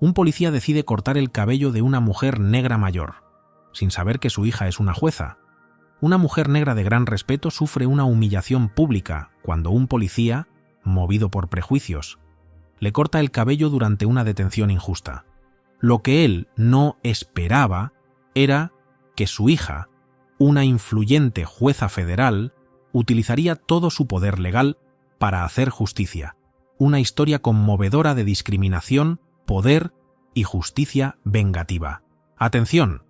un policía decide cortar el cabello de una mujer negra mayor, sin saber que su hija es una jueza. Una mujer negra de gran respeto sufre una humillación pública cuando un policía, movido por prejuicios, le corta el cabello durante una detención injusta. Lo que él no esperaba era que su hija, una influyente jueza federal, utilizaría todo su poder legal para hacer justicia. Una historia conmovedora de discriminación, poder y justicia vengativa. ¡Atención!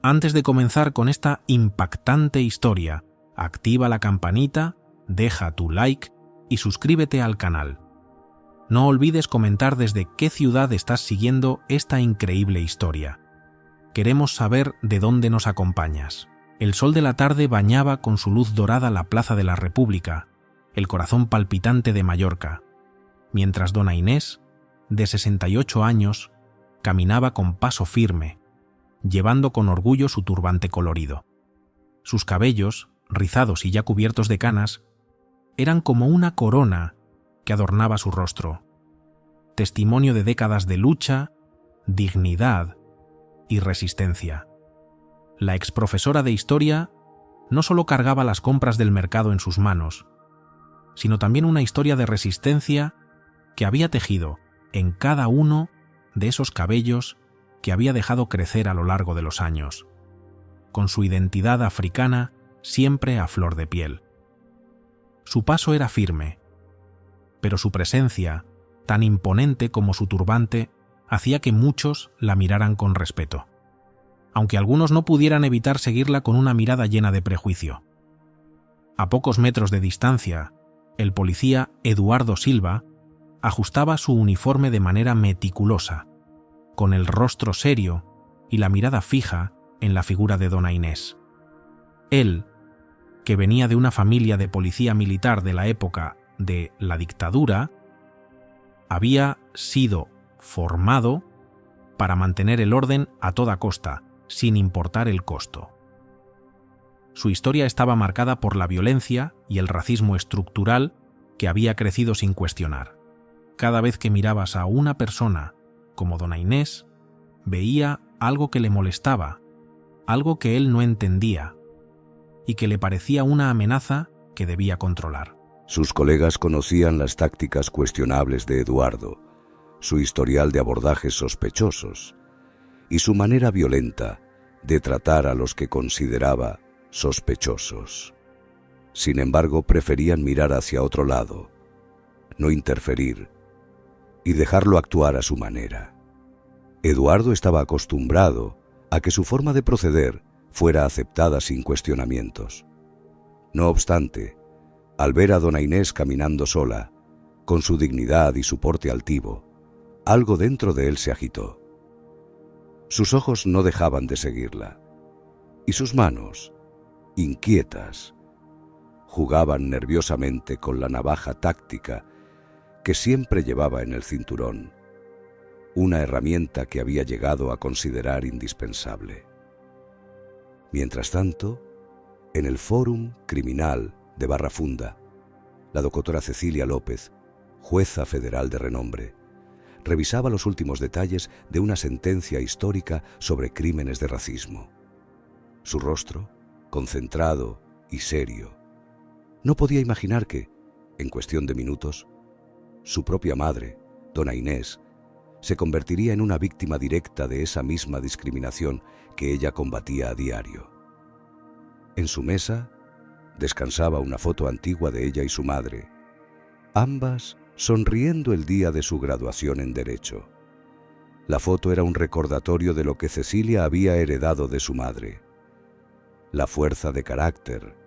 Antes de comenzar con esta impactante historia, activa la campanita, deja tu like y suscríbete al canal. No olvides comentar desde qué ciudad estás siguiendo esta increíble historia. Queremos saber de dónde nos acompañas. El sol de la tarde bañaba con su luz dorada la Plaza de la República, el corazón palpitante de Mallorca, mientras dona Inés, de 68 años, caminaba con paso firme, llevando con orgullo su turbante colorido. Sus cabellos, rizados y ya cubiertos de canas, eran como una corona que adornaba su rostro, testimonio de décadas de lucha, dignidad y resistencia. La exprofesora de historia no solo cargaba las compras del mercado en sus manos, sino también una historia de resistencia que había tejido en cada uno de esos cabellos que había dejado crecer a lo largo de los años, con su identidad africana siempre a flor de piel. Su paso era firme, pero su presencia, tan imponente como su turbante, hacía que muchos la miraran con respeto, aunque algunos no pudieran evitar seguirla con una mirada llena de prejuicio. A pocos metros de distancia, el policía Eduardo Silva ajustaba su uniforme de manera meticulosa, con el rostro serio y la mirada fija en la figura de dona Inés. Él, que venía de una familia de policía militar de la época de la dictadura, había sido formado para mantener el orden a toda costa, sin importar el costo. Su historia estaba marcada por la violencia y el racismo estructural que había crecido sin cuestionar. Cada vez que mirabas a una persona como dona Inés, veía algo que le molestaba, algo que él no entendía y que le parecía una amenaza que debía controlar. Sus colegas conocían las tácticas cuestionables de Eduardo, su historial de abordajes sospechosos y su manera violenta de tratar a los que consideraba sospechosos. Sin embargo, preferían mirar hacia otro lado, no interferir y dejarlo actuar a su manera. Eduardo estaba acostumbrado a que su forma de proceder fuera aceptada sin cuestionamientos. No obstante, al ver a dona Inés caminando sola, con su dignidad y su porte altivo, algo dentro de él se agitó. Sus ojos no dejaban de seguirla, y sus manos, inquietas, jugaban nerviosamente con la navaja táctica que siempre llevaba en el cinturón, una herramienta que había llegado a considerar indispensable. Mientras tanto, en el Fórum Criminal de Barrafunda, la doctora Cecilia López, jueza federal de renombre, revisaba los últimos detalles de una sentencia histórica sobre crímenes de racismo. Su rostro, concentrado y serio, no podía imaginar que, en cuestión de minutos, su propia madre, dona Inés, se convertiría en una víctima directa de esa misma discriminación que ella combatía a diario. En su mesa descansaba una foto antigua de ella y su madre, ambas sonriendo el día de su graduación en Derecho. La foto era un recordatorio de lo que Cecilia había heredado de su madre: la fuerza de carácter,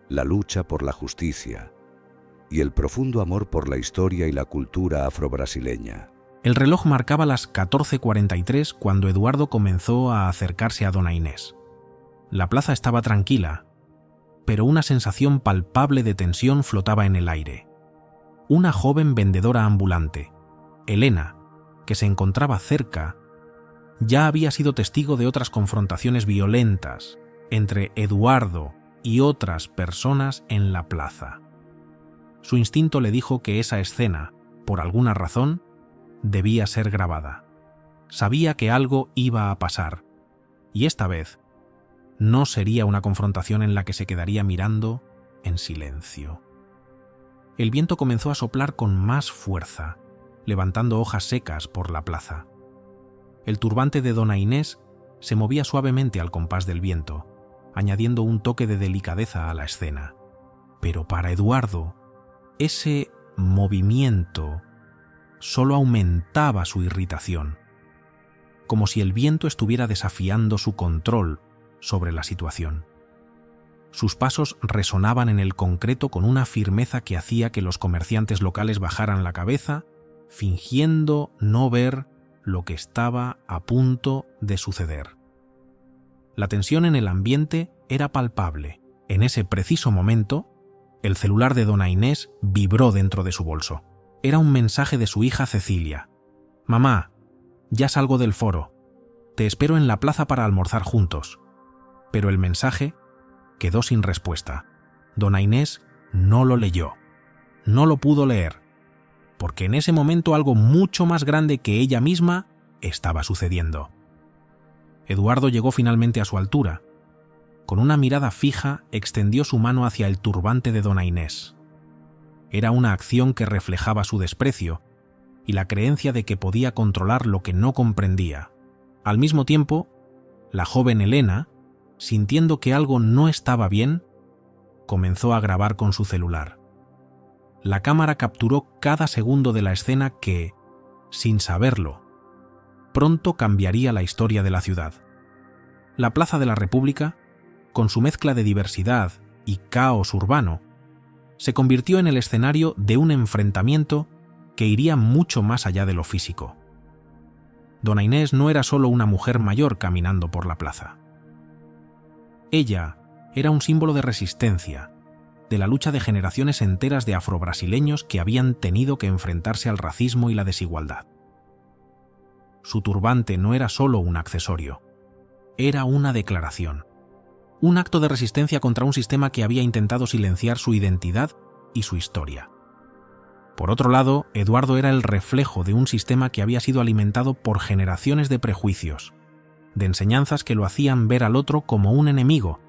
la lucha por la justicia y el profundo amor por la historia y la cultura afrobrasileña. El reloj marcaba las 14:43 cuando Eduardo comenzó a acercarse a dona Inés. La plaza estaba tranquila, pero una sensación palpable de tensión flotaba en el aire. Una joven vendedora ambulante, Elena, que se encontraba cerca, ya había sido testigo de otras confrontaciones violentas entre Eduardo y otras personas en la plaza. Su instinto le dijo que esa escena, por alguna razón, debía ser grabada. sabía que algo iba a pasar, y esta vez no sería una confrontación en la que se quedaría mirando en silencio. El viento comenzó a soplar con más fuerza, levantando hojas secas por la plaza. El turbante de Dona Inés se movía suavemente al compás del viento, añadiendo un toque de delicadeza a la escena. Pero para Eduardo, ese movimiento solo aumentaba su irritación, como si el viento estuviera desafiando su control sobre la situación. Sus pasos resonaban en el concreto con una firmeza que hacía que los comerciantes locales bajaran la cabeza, fingiendo no ver lo que estaba a punto de suceder. La tensión en el ambiente era palpable. En ese preciso momento, el celular de Dona Inés vibró dentro de su bolso. Era un mensaje de su hija Cecilia. «Mamá, ya salgo del foro. Te espero en la plaza para almorzar juntos». Pero el mensaje quedó sin respuesta. Dona Inés no lo leyó. No lo pudo leer, porque en ese momento algo mucho más grande que ella misma estaba sucediendo. Eduardo llegó finalmente a su altura. Con una mirada fija extendió su mano hacia el turbante de Dona Inés. Era una acción que reflejaba su desprecio y la creencia de que podía controlar lo que no comprendía. Al mismo tiempo, la joven Elena, sintiendo que algo no estaba bien, comenzó a grabar con su celular. La cámara capturó cada segundo de la escena que, sin saberlo, pronto cambiaría la historia de la ciudad. La Plaza de la República, con su mezcla de diversidad y caos urbano, se convirtió en el escenario de un enfrentamiento que iría mucho más allá de lo físico. Dona Inés no era solo una mujer mayor caminando por la plaza. Ella era un símbolo de resistencia, de la lucha de generaciones enteras de afrobrasileños que habían tenido que enfrentarse al racismo y la desigualdad. Su turbante no era solo un accesorio, era una declaración, un acto de resistencia contra un sistema que había intentado silenciar su identidad y su historia. Por otro lado, Eduardo era el reflejo de un sistema que había sido alimentado por generaciones de prejuicios, de enseñanzas que lo hacían ver al otro como un enemigo,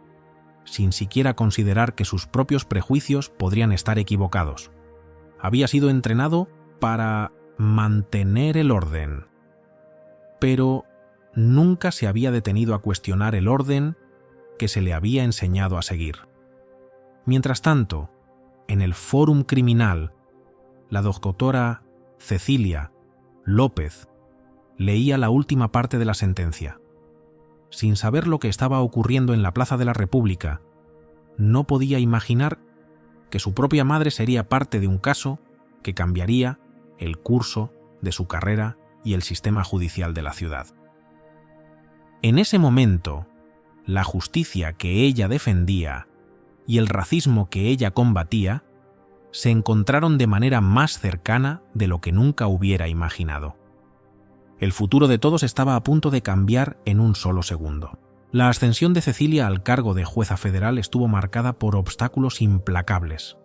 sin siquiera considerar que sus propios prejuicios podrían estar equivocados. Había sido entrenado para mantener el orden, pero nunca se había detenido a cuestionar el orden que se le había enseñado a seguir. Mientras tanto, en el Fórum Criminal, la doctora Cecilia López leía la última parte de la sentencia. Sin saber lo que estaba ocurriendo en la Plaza de la República, no podía imaginar que su propia madre sería parte de un caso que cambiaría el curso de su carrera y el sistema judicial de la ciudad. En ese momento, la justicia que ella defendía y el racismo que ella combatía se encontraron de manera más cercana de lo que nunca hubiera imaginado. El futuro de todos estaba a punto de cambiar en un solo segundo. La ascensión de Cecilia al cargo de jueza federal estuvo marcada por obstáculos implacables.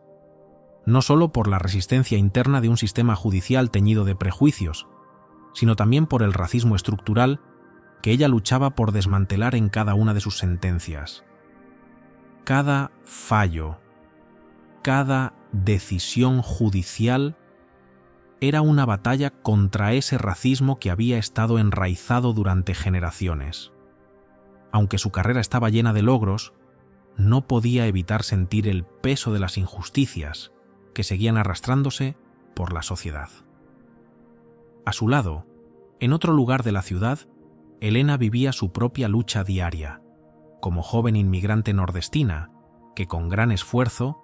No solo por la resistencia interna de un sistema judicial teñido de prejuicios, sino también por el racismo estructural que ella luchaba por desmantelar en cada una de sus sentencias. Cada fallo, cada decisión judicial era una batalla contra ese racismo que había estado enraizado durante generaciones. Aunque su carrera estaba llena de logros, no podía evitar sentir el peso de las injusticias que seguían arrastrándose por la sociedad. A su lado, en otro lugar de la ciudad, Elena vivía su propia lucha diaria, como joven inmigrante nordestina que con gran esfuerzo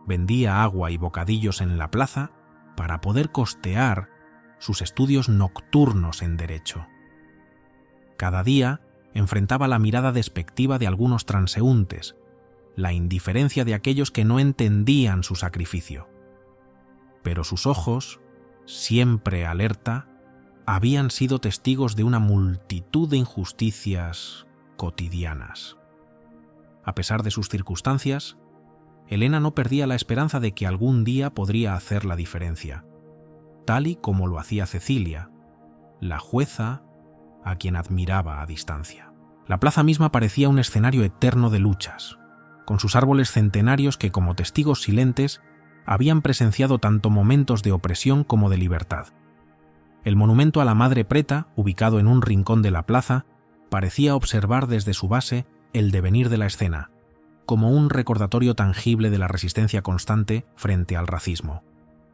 vendía agua y bocadillos en la plaza para poder costear sus estudios nocturnos en Derecho. Cada día enfrentaba la mirada despectiva de algunos transeúntes, la indiferencia de aquellos que no entendían su sacrificio. Pero sus ojos, siempre alerta, habían sido testigos de una multitud de injusticias cotidianas. A pesar de sus circunstancias, Elena no perdía la esperanza de que algún día podría hacer la diferencia, tal y como lo hacía Cecilia, la jueza a quien admiraba a distancia. La plaza misma parecía un escenario eterno de luchas, con sus árboles centenarios que, como testigos silentes, habían presenciado tanto momentos de opresión como de libertad. El monumento a la Madre Preta, ubicado en un rincón de la plaza, parecía observar desde su base el devenir de la escena, como un recordatorio tangible de la resistencia constante frente al racismo.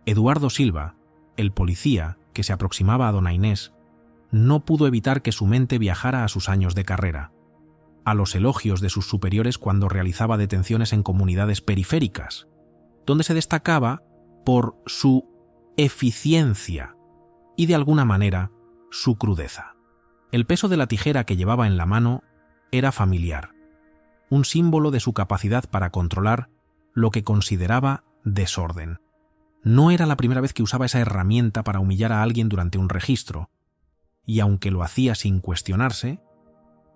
Eduardo Silva, el policía que se aproximaba a Dona Inés, no pudo evitar que su mente viajara a sus años de carrera, a los elogios de sus superiores cuando realizaba detenciones en comunidades periféricas, donde se destacaba por su eficiencia y, de alguna manera, su crudeza. El peso de la tijera que llevaba en la mano era familiar, un símbolo de su capacidad para controlar lo que consideraba desorden. No era la primera vez que usaba esa herramienta para humillar a alguien durante un registro, y aunque lo hacía sin cuestionarse,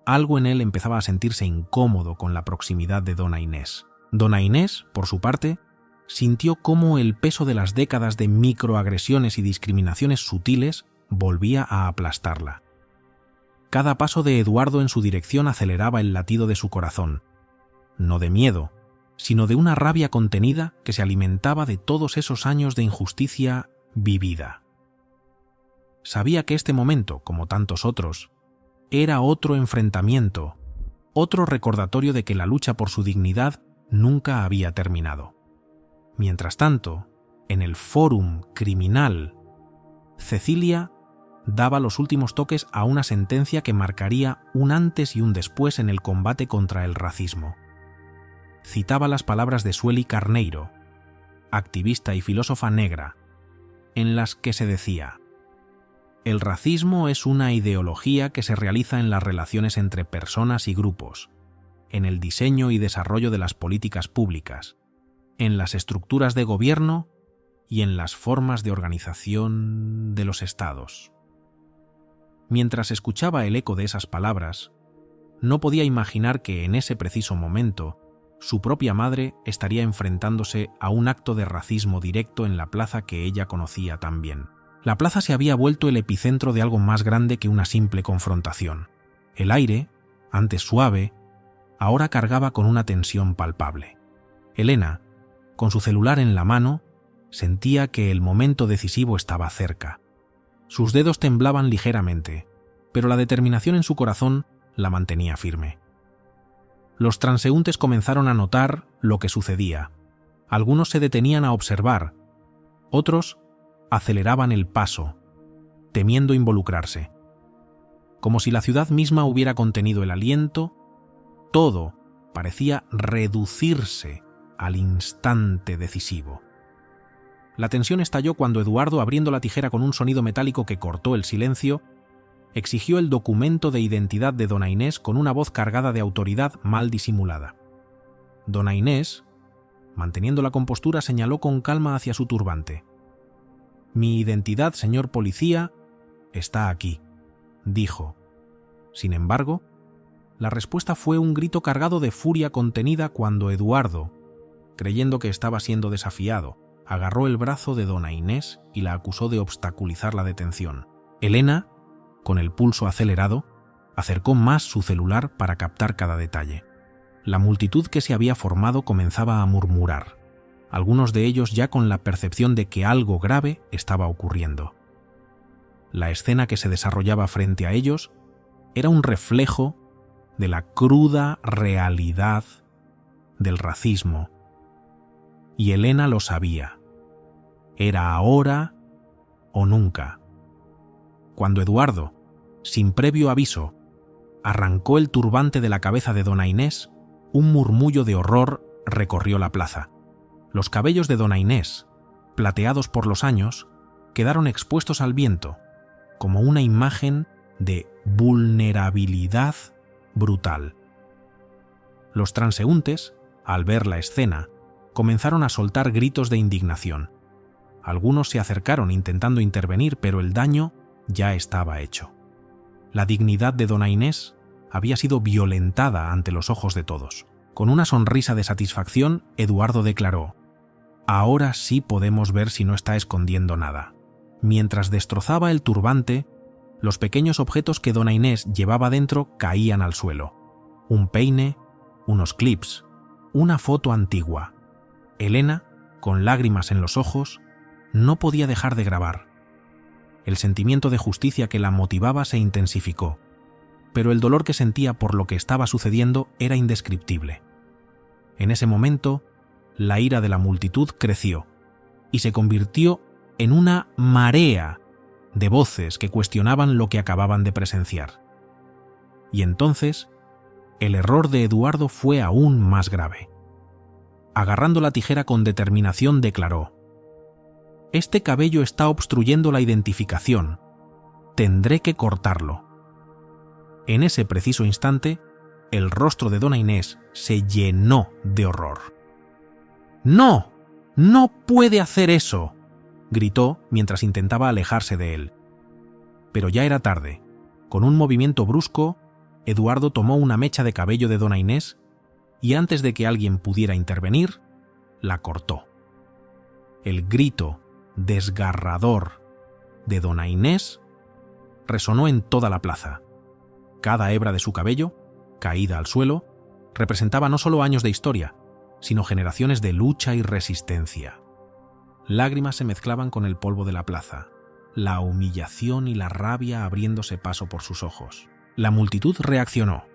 algo en él empezaba a sentirse incómodo con la proximidad de Dona Inés. Dona Inés, por su parte, sintió cómo el peso de las décadas de microagresiones y discriminaciones sutiles volvía a aplastarla. Cada paso de Eduardo en su dirección aceleraba el latido de su corazón, no de miedo, sino de una rabia contenida que se alimentaba de todos esos años de injusticia vivida. Sabía que este momento, como tantos otros, era otro enfrentamiento, otro recordatorio de que la lucha por su dignidad nunca había terminado. Mientras tanto, en el fórum criminal, Cecilia daba los últimos toques a una sentencia que marcaría un antes y un después en el combate contra el racismo. Citaba las palabras de Sueli Carneiro, activista y filósofa negra, en las que se decía: «El racismo es una ideología que se realiza en las relaciones entre personas y grupos, en el diseño y desarrollo de las políticas públicas, en las estructuras de gobierno y en las formas de organización de los estados». Mientras escuchaba el eco de esas palabras, no podía imaginar que en ese preciso momento su propia madre estaría enfrentándose a un acto de racismo directo en la plaza que ella conocía tan bien. La plaza se había vuelto el epicentro de algo más grande que una simple confrontación. El aire, antes suave, ahora cargaba con una tensión palpable. Elena, con su celular en la mano, sentía que el momento decisivo estaba cerca. Sus dedos temblaban ligeramente, pero la determinación en su corazón la mantenía firme. Los transeúntes comenzaron a notar lo que sucedía. Algunos se detenían a observar, otros aceleraban el paso, temiendo involucrarse. Como si la ciudad misma hubiera contenido el aliento, todo parecía reducirse al instante decisivo. La tensión estalló cuando Eduardo, abriendo la tijera con un sonido metálico que cortó el silencio, exigió el documento de identidad de Dona Inés con una voz cargada de autoridad mal disimulada. Dona Inés, manteniendo la compostura, señaló con calma hacia su turbante. «Mi identidad, señor policía, está aquí», dijo. Sin embargo, la respuesta fue un grito cargado de furia contenida cuando Eduardo, creyendo que estaba siendo desafiado, agarró el brazo de Dona Inés y la acusó de obstaculizar la detención. Elena, con el pulso acelerado, acercó más su celular para captar cada detalle. La multitud que se había formado comenzaba a murmurar, algunos de ellos ya con la percepción de que algo grave estaba ocurriendo. La escena que se desarrollaba frente a ellos era un reflejo de la cruda realidad del racismo. Y Elena lo sabía. Era ahora o nunca. Cuando Eduardo, sin previo aviso, arrancó el turbante de la cabeza de Dona Inés, un murmullo de horror recorrió la plaza. Los cabellos de Dona Inés, plateados por los años, quedaron expuestos al viento, como una imagen de vulnerabilidad brutal. Los transeúntes, al ver la escena, comenzaron a soltar gritos de indignación. Algunos se acercaron intentando intervenir, pero el daño ya estaba hecho. La dignidad de Dona Inés había sido violentada ante los ojos de todos. Con una sonrisa de satisfacción, Eduardo declaró: «Ahora sí podemos ver si no está escondiendo nada». Mientras destrozaba el turbante, Los pequeños objetos que Dona Inés llevaba dentro caían al suelo. Un peine, unos clips, una foto antigua. Elena, con lágrimas en los ojos, no podía dejar de grabar. El sentimiento de justicia que la motivaba se intensificó, pero el dolor que sentía por lo que estaba sucediendo era indescriptible. En ese momento, la ira de la multitud creció y se convirtió en una marea de voces que cuestionaban lo que acababan de presenciar. Y entonces, el error de Eduardo fue aún más grave. Agarrando la tijera con determinación, declaró: «Este cabello está obstruyendo la identificación. Tendré que cortarlo». En ese preciso instante, el rostro de Dona Inés se llenó de horror. «¡No! ¡No puede hacer eso!», gritó mientras intentaba alejarse de él. Pero ya era tarde. Con un movimiento brusco, Eduardo tomó una mecha de cabello de Dona Inés y antes de que alguien pudiera intervenir, la cortó. El grito desgarrador de Dona Inés resonó en toda la plaza. Cada hebra de su cabello, caída al suelo, representaba no solo años de historia, sino generaciones de lucha y resistencia. Lágrimas se mezclaban con el polvo de la plaza, la humillación y la rabia abriéndose paso por sus ojos. La multitud reaccionó,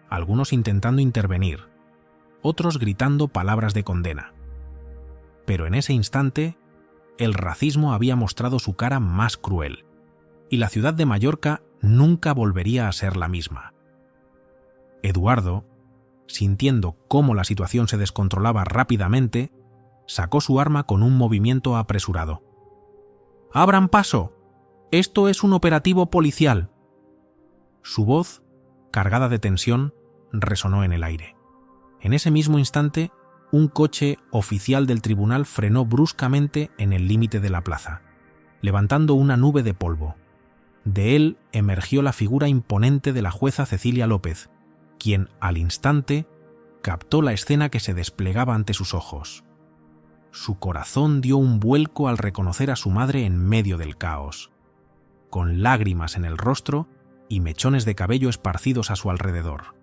algunos intentando intervenir, otros gritando palabras de condena. Pero en ese instante, el racismo había mostrado su cara más cruel, y la ciudad de Mallorca nunca volvería a ser la misma. Eduardo, sintiendo cómo la situación se descontrolaba rápidamente, sacó su arma con un movimiento apresurado. «¡Abran paso! Esto es un operativo policial». Su voz, cargada de tensión, resonó en el aire. En ese mismo instante, un coche oficial del tribunal frenó bruscamente en el límite de la plaza, levantando una nube de polvo. De él emergió la figura imponente de la jueza Cecilia López, quien, al instante, captó la escena que se desplegaba ante sus ojos. Su corazón dio un vuelco al reconocer a su madre en medio del caos, con lágrimas en el rostro y mechones de cabello esparcidos a su alrededor.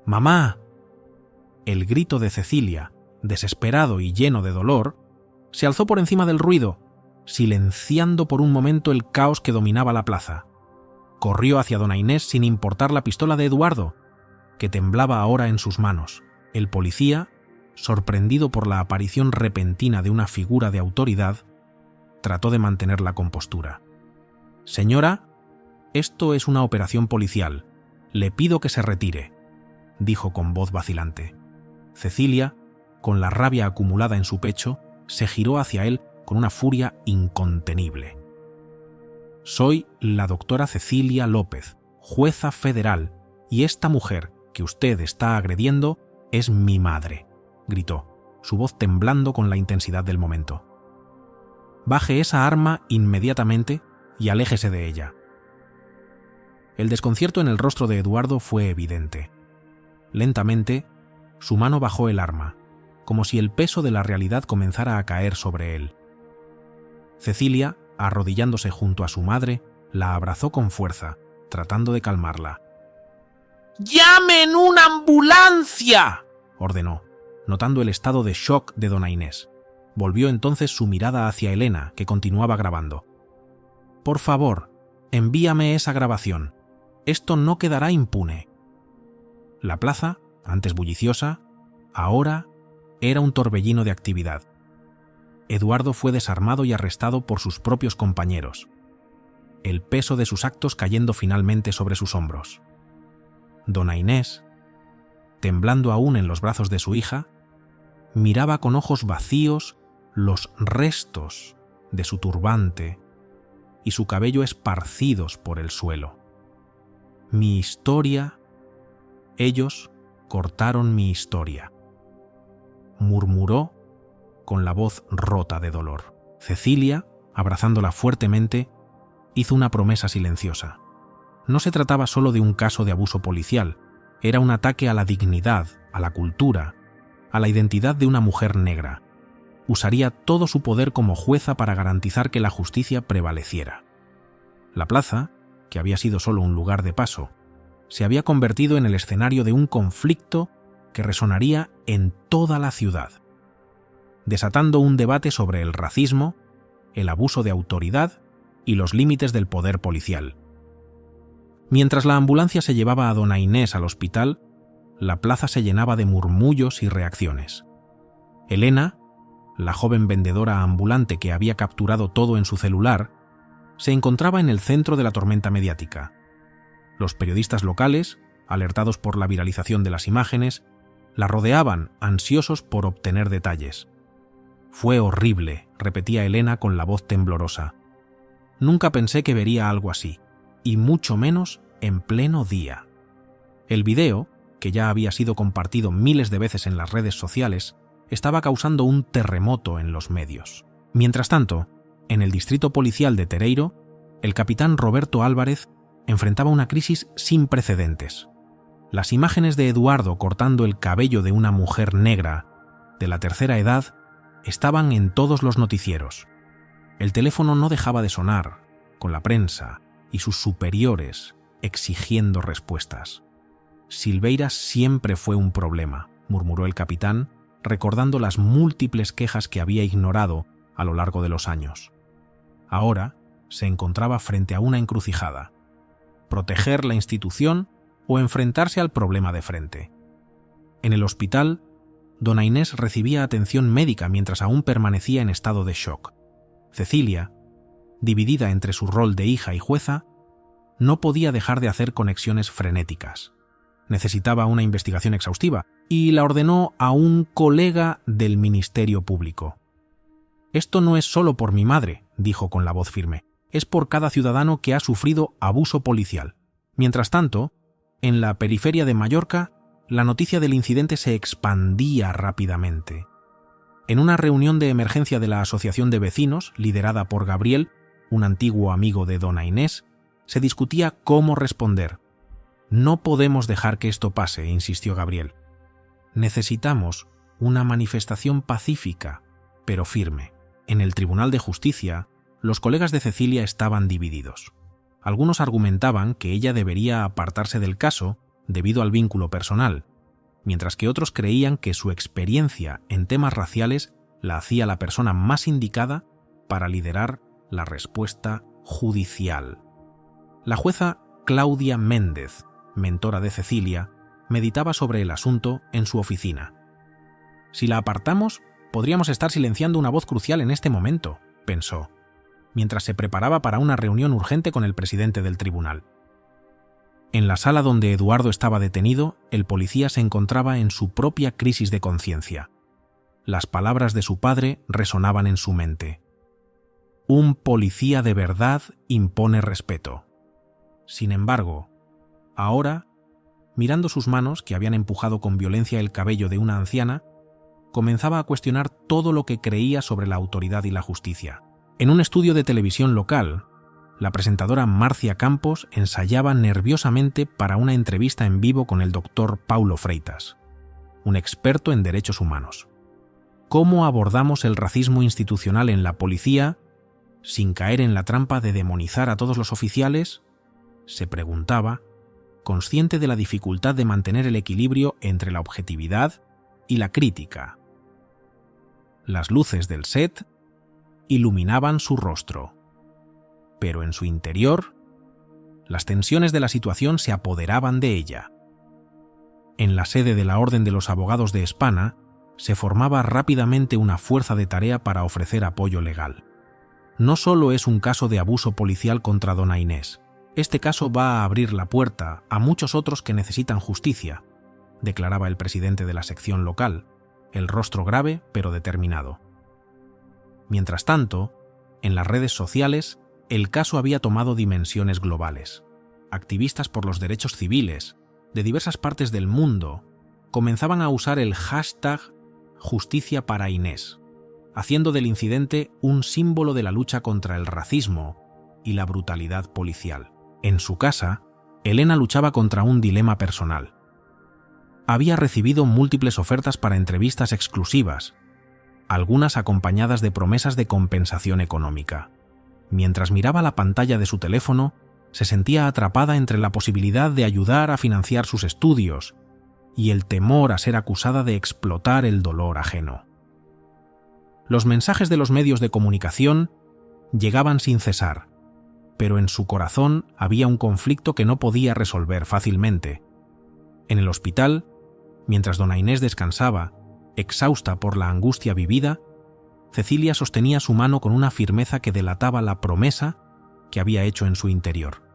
«¡Mamá!». El grito de Cecilia, desesperado y lleno de dolor, se alzó por encima del ruido, silenciando por un momento el caos que dominaba la plaza. Corrió hacia Dona Inés sin importar la pistola de Eduardo, que temblaba ahora en sus manos. El policía, sorprendido por la aparición repentina de una figura de autoridad, trató de mantener la compostura. «Señora, esto es una operación policial. Le pido que se retire», dijo con voz vacilante. Cecilia, con la rabia acumulada en su pecho, se giró hacia él con una furia incontenible. «Soy la doctora Cecilia López, jueza federal, y esta mujer que usted está agrediendo es mi madre», gritó, su voz temblando con la intensidad del momento. «Baje esa arma inmediatamente y aléjese de ella». El desconcierto en el rostro de Eduardo fue evidente. Lentamente, su mano bajó el arma, como si el peso de la realidad comenzara a caer sobre él. Cecilia, arrodillándose junto a su madre, la abrazó con fuerza, tratando de calmarla. «¡Llamen una ambulancia!», ordenó, notando el estado de shock de Dona Inés. Volvió entonces su mirada hacia Elena, que continuaba grabando. «Por favor, envíame esa grabación. Esto no quedará impune». La plaza, antes bulliciosa, ahora era un torbellino de actividad. Eduardo fue desarmado y arrestado por sus propios compañeros, el peso de sus actos cayendo finalmente sobre sus hombros. Dona Inés, temblando aún en los brazos de su hija, miraba con ojos vacíos los restos de su turbante y su cabello esparcidos por el suelo. «Mi historia, ellos cortaron mi historia», murmuró con la voz rota de dolor. Cecilia, abrazándola fuertemente, hizo una promesa silenciosa. No se trataba solo de un caso de abuso policial, era un ataque a la dignidad, a la cultura, a la identidad de una mujer negra. Usaría todo su poder como jueza para garantizar que la justicia prevaleciera. La plaza, que había sido solo un lugar de paso, se había convertido en el escenario de un conflicto que resonaría en toda la ciudad, desatando un debate sobre el racismo, el abuso de autoridad y los límites del poder policial. Mientras la ambulancia se llevaba a dona Inés al hospital, la plaza se llenaba de murmullos y reacciones. Elena, la joven vendedora ambulante que había capturado todo en su celular, se encontraba en el centro de la tormenta mediática. Los periodistas locales, alertados por la viralización de las imágenes, la rodeaban, ansiosos por obtener detalles. «Fue horrible», repetía Elena con la voz temblorosa. «Nunca pensé que vería algo así, y mucho menos en pleno día». El video, que ya había sido compartido miles de veces en las redes sociales, estaba causando un terremoto en los medios. Mientras tanto, en el distrito policial de Tereiro, el capitán Roberto Álvarez enfrentaba una crisis sin precedentes. Las imágenes de Eduardo cortando el cabello de una mujer negra, de la tercera edad, estaban en todos los noticieros. El teléfono no dejaba de sonar, con la prensa y sus superiores exigiendo respuestas. «Silveira siempre fue un problema», murmuró el capitán, recordando las múltiples quejas que había ignorado a lo largo de los años. Ahora se encontraba frente a una encrucijada: proteger la institución o enfrentarse al problema de frente. En el hospital, dona Inés recibía atención médica mientras aún permanecía en estado de shock. Cecilia, dividida entre su rol de hija y jueza, no podía dejar de hacer conexiones frenéticas. Necesitaba una investigación exhaustiva y la ordenó a un colega del Ministerio Público. «Esto no es solo por mi madre», dijo con la voz firme, «es por cada ciudadano que ha sufrido abuso policial». Mientras tanto, en la periferia de Mallorca, la noticia del incidente se expandía rápidamente. En una reunión de emergencia de la Asociación de Vecinos, liderada por Gabriel, un antiguo amigo de dona Inés, se discutía cómo responder. «No podemos dejar que esto pase», insistió Gabriel. «Necesitamos una manifestación pacífica, pero firme». En el Tribunal de Justicia, los colegas de Cecilia estaban divididos. Algunos argumentaban que ella debería apartarse del caso debido al vínculo personal, mientras que otros creían que su experiencia en temas raciales la hacía la persona más indicada para liderar la respuesta judicial. La jueza Claudia Méndez, mentora de Cecilia, meditaba sobre el asunto en su oficina. «Si la apartamos, podríamos estar silenciando una voz crucial en este momento», pensó, mientras se preparaba para una reunión urgente con el presidente del tribunal. En la sala donde Eduardo estaba detenido, el policía se encontraba en su propia crisis de conciencia. Las palabras de su padre resonaban en su mente. «Un policía de verdad impone respeto». Sin embargo, ahora, mirando sus manos, que habían empujado con violencia el cabello de una anciana, comenzaba a cuestionar todo lo que creía sobre la autoridad y la justicia. En un estudio de televisión local, la presentadora Marcia Campos ensayaba nerviosamente para una entrevista en vivo con el doctor Paulo Freitas, un experto en derechos humanos. ¿Cómo abordamos el racismo institucional en la policía sin caer en la trampa de demonizar a todos los oficiales?, se preguntaba, consciente de la dificultad de mantener el equilibrio entre la objetividad y la crítica. Las luces del set iluminaban su rostro, pero en su interior, las tensiones de la situación se apoderaban de ella. En la sede de la Orden de los Abogados de Espana se formaba rápidamente una fuerza de tarea para ofrecer apoyo legal. No solo es un caso de abuso policial contra dona Inés. Este caso va a abrir la puerta a muchos otros que necesitan justicia, declaraba el presidente de la sección local, el rostro grave pero determinado. Mientras tanto, en las redes sociales, el caso había tomado dimensiones globales. Activistas por los derechos civiles, de diversas partes del mundo, comenzaban a usar el hashtag Justicia para Inés, haciendo del incidente un símbolo de la lucha contra el racismo y la brutalidad policial. En su casa, Elena luchaba contra un dilema personal. Había recibido múltiples ofertas para entrevistas exclusivas, algunas acompañadas de promesas de compensación económica. Mientras miraba la pantalla de su teléfono, Se sentía atrapada entre la posibilidad de ayudar a financiar sus estudios y el temor a ser acusada de explotar el dolor ajeno. Los mensajes de los medios de comunicación llegaban sin cesar, pero en su corazón había un conflicto que no podía resolver fácilmente. En el hospital, mientras dona Inés descansaba, exhausta por la angustia vivida, Cecilia sostenía su mano con una firmeza que delataba la promesa que había hecho en su interior.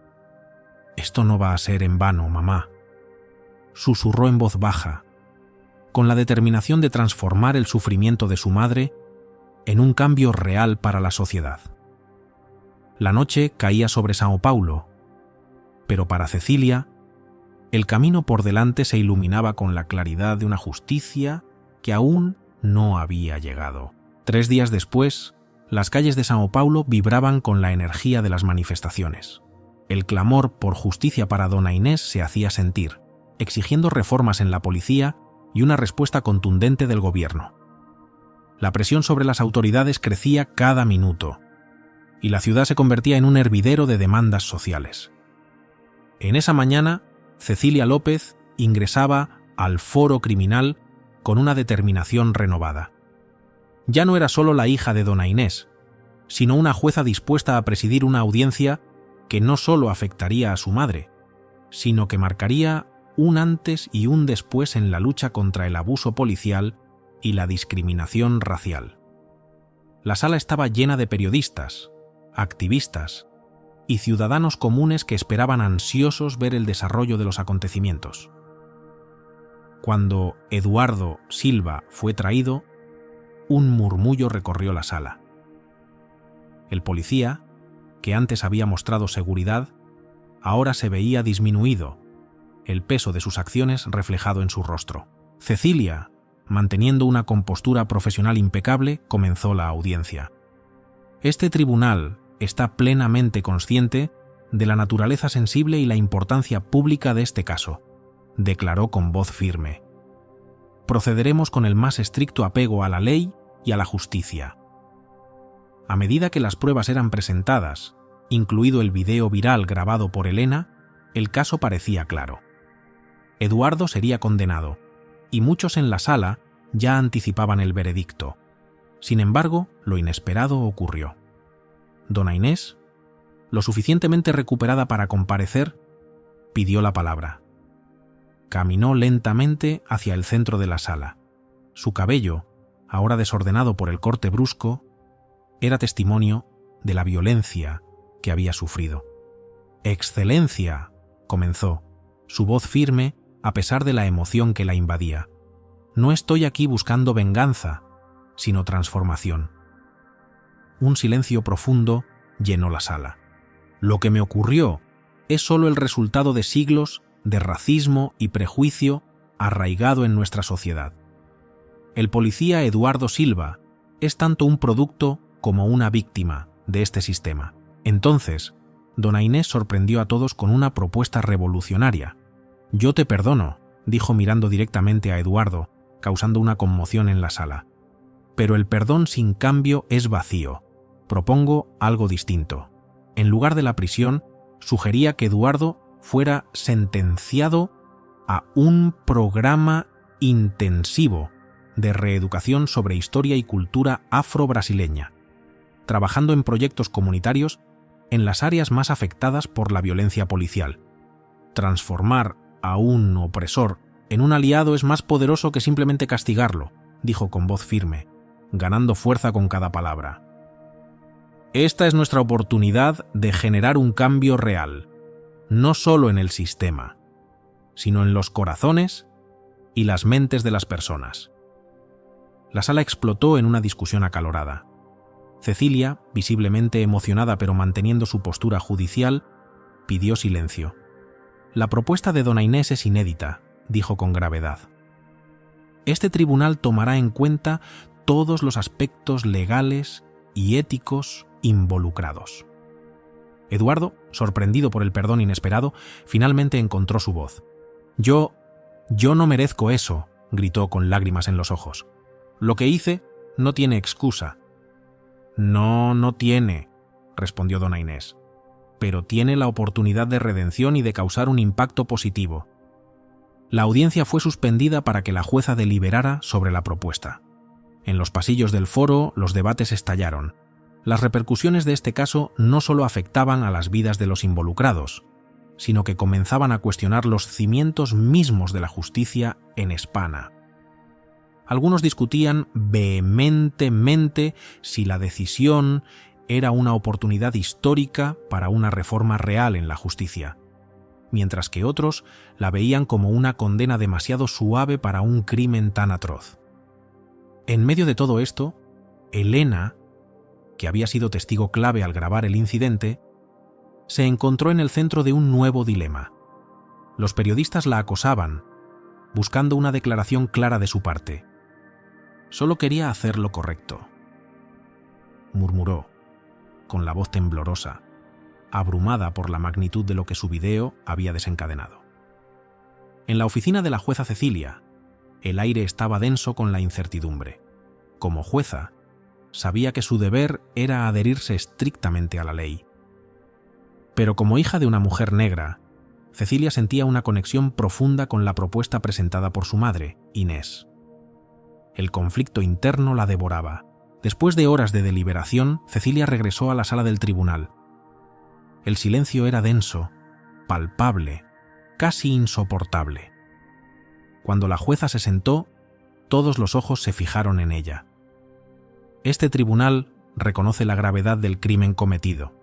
«Esto no va a ser en vano, mamá», susurró en voz baja, con la determinación de transformar el sufrimiento de su madre en un cambio real para la sociedad. La noche caía sobre São Paulo, pero para Cecilia, el camino por delante se iluminaba con la claridad de una justicia que aún no había llegado. 3 días después, las calles de São Paulo vibraban con la energía de las manifestaciones. El clamor por justicia para dona Inés se hacía sentir, exigiendo reformas en la policía y una respuesta contundente del gobierno. La presión sobre las autoridades crecía cada minuto, y la ciudad se convertía en un hervidero de demandas sociales. En esa mañana, Cecilia López ingresaba al foro criminal con una determinación renovada. Ya no era solo la hija de dona Inés, sino una jueza dispuesta a presidir una audiencia que no solo afectaría a su madre, sino que marcaría un antes y un después en la lucha contra el abuso policial y la discriminación racial. La sala estaba llena de periodistas, activistas y ciudadanos comunes que esperaban ansiosos ver el desarrollo de los acontecimientos. Cuando Eduardo Silva fue traído, un murmullo recorrió la sala. El policía, que antes había mostrado seguridad, ahora se veía disminuido, el peso de sus acciones reflejado en su rostro. Cecilia, manteniendo una compostura profesional impecable, comenzó la audiencia. Este tribunal está plenamente consciente de la naturaleza sensible y la importancia pública de este caso, declaró con voz firme. Procederemos con el más estricto apego a la ley y a la justicia. A medida que las pruebas eran presentadas, incluido el video viral grabado por Elena, el caso parecía claro. Eduardo sería condenado, y muchos en la sala ya anticipaban el veredicto. Sin embargo, lo inesperado ocurrió. Dona Inés, lo suficientemente recuperada para comparecer, pidió la palabra. Caminó lentamente hacia el centro de la sala. Su cabello, ahora desordenado por el corte brusco, era testimonio de la violencia que había sufrido. «Excelencia», comenzó, su voz firme a pesar de la emoción que la invadía. «No estoy aquí buscando venganza, sino transformación». Un silencio profundo llenó la sala. Lo que me ocurrió es solo el resultado de siglos de racismo y prejuicio arraigado en nuestra sociedad. El policía Eduardo Silva es tanto un producto como una víctima de este sistema. Entonces, dona Inés sorprendió a todos con una propuesta revolucionaria. «Yo te perdono», dijo mirando directamente a Eduardo, causando una conmoción en la sala. «Pero el perdón sin cambio es vacío. Propongo algo distinto. En lugar de la prisión, sugería que Eduardo fuera sentenciado a un programa intensivo de reeducación sobre historia y cultura afro-brasileña, trabajando en proyectos comunitarios en las áreas más afectadas por la violencia policial. Transformar a un opresor en un aliado es más poderoso que simplemente castigarlo», dijo con voz firme, ganando fuerza con cada palabra. «Esta es nuestra oportunidad de generar un cambio real, no solo en el sistema, sino en los corazones y las mentes de las personas». La sala explotó en una discusión acalorada. Cecilia, visiblemente emocionada pero manteniendo su postura judicial, pidió silencio. «La propuesta de dona Inés es inédita», dijo con gravedad. «Este tribunal tomará en cuenta todos los aspectos legales y éticos involucrados». Eduardo, sorprendido por el perdón inesperado, finalmente encontró su voz. Yo no merezco eso», gritó con lágrimas en los ojos. «Lo que hice no tiene excusa». No tiene», respondió dona Inés. pero tiene la oportunidad de redención y de causar un impacto positivo. La audiencia fue suspendida para que la jueza deliberara sobre la propuesta. En los pasillos del foro, los debates estallaron. Las repercusiones de este caso no solo afectaban a las vidas de los involucrados, sino que comenzaban a cuestionar los cimientos mismos de la justicia en España. Algunos discutían vehementemente si la decisión era una oportunidad histórica para una reforma real en la justicia, mientras que otros la veían como una condena demasiado suave para un crimen tan atroz. En medio de todo esto, Elena, que había sido testigo clave al grabar el incidente, se encontró en el centro de un nuevo dilema. Los periodistas la acosaban, buscando una declaración clara de su parte. Solo quería hacer lo correcto, murmuró, con la voz temblorosa, abrumada por la magnitud de lo que su video había desencadenado. En la oficina de la jueza Cecilia, el aire estaba denso con la incertidumbre. Como jueza, sabía que su deber era adherirse estrictamente a la ley. Pero como hija de una mujer negra, Cecilia sentía una conexión profunda con la propuesta presentada por su madre, Inés. El conflicto interno la devoraba. Después de horas de deliberación, Cecilia regresó a la sala del tribunal. El silencio era denso, palpable, casi insoportable. Cuando la jueza se sentó, todos los ojos se fijaron en ella. Este tribunal reconoce la gravedad del crimen cometido,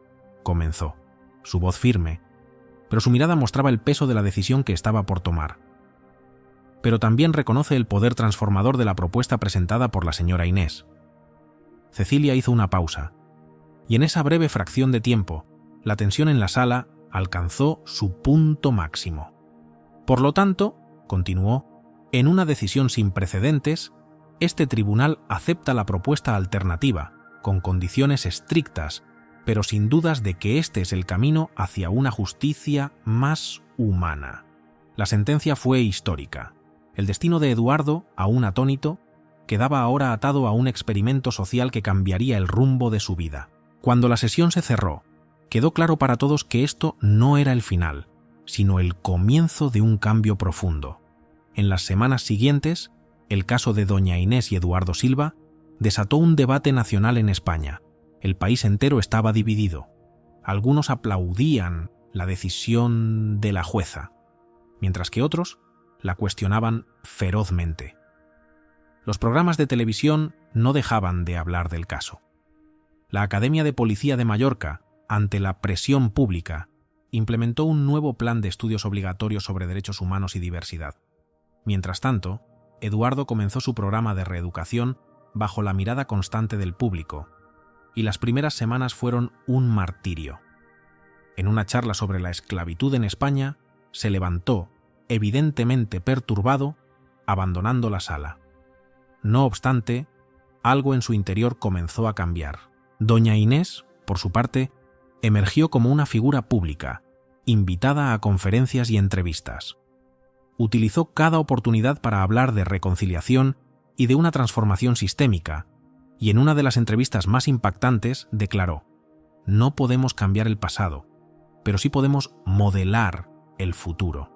comenzó, su voz firme, pero su mirada mostraba el peso de la decisión que estaba por tomar. Pero también reconoce el poder transformador de la propuesta presentada por la señora Inés. Cecilia hizo una pausa, y en esa breve fracción de tiempo, la tensión en la sala alcanzó su punto máximo. Por lo tanto, continuó, en una decisión sin precedentes, este tribunal acepta la propuesta alternativa, con condiciones estrictas, pero sin dudas de que este es el camino hacia una justicia más humana. La sentencia fue histórica. El destino de Eduardo, aún atónito, quedaba ahora atado a un experimento social que cambiaría el rumbo de su vida. Cuando la sesión se cerró, quedó claro para todos que esto no era el final, sino el comienzo de un cambio profundo. En las semanas siguientes, el caso de doña Inés y Eduardo Silva desató un debate nacional en España. El país entero estaba dividido. Algunos aplaudían la decisión de la jueza, mientras que otros la cuestionaban ferozmente. Los programas de televisión no dejaban de hablar del caso. La Academia de Policía de Mallorca, ante la presión pública, implementó un nuevo plan de estudios obligatorios sobre derechos humanos y diversidad. Mientras tanto, Eduardo comenzó su programa de reeducación bajo la mirada constante del público, y las primeras semanas fueron un martirio. En una charla sobre la esclavitud en España, se levantó, evidentemente perturbado, abandonando la sala. No obstante, algo en su interior comenzó a cambiar. Doña Inés, por su parte, emergió como una figura pública, invitada a conferencias y entrevistas. Utilizó cada oportunidad para hablar de reconciliación y de una transformación sistémica, y en una de las entrevistas más impactantes declaró: «No podemos cambiar el pasado, pero sí podemos modelar el futuro.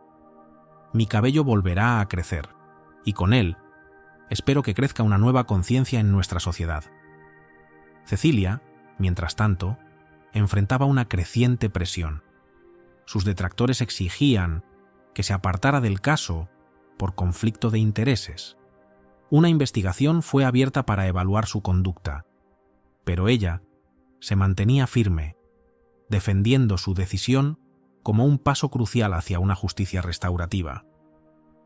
Mi cabello volverá a crecer, y con él espero que crezca una nueva conciencia en nuestra sociedad». Cecilia, mientras tanto, enfrentaba una creciente presión. Sus detractores exigían que se apartara del caso por conflicto de intereses. Una investigación fue abierta para evaluar su conducta, pero ella se mantenía firme, defendiendo su decisión como un paso crucial hacia una justicia restaurativa.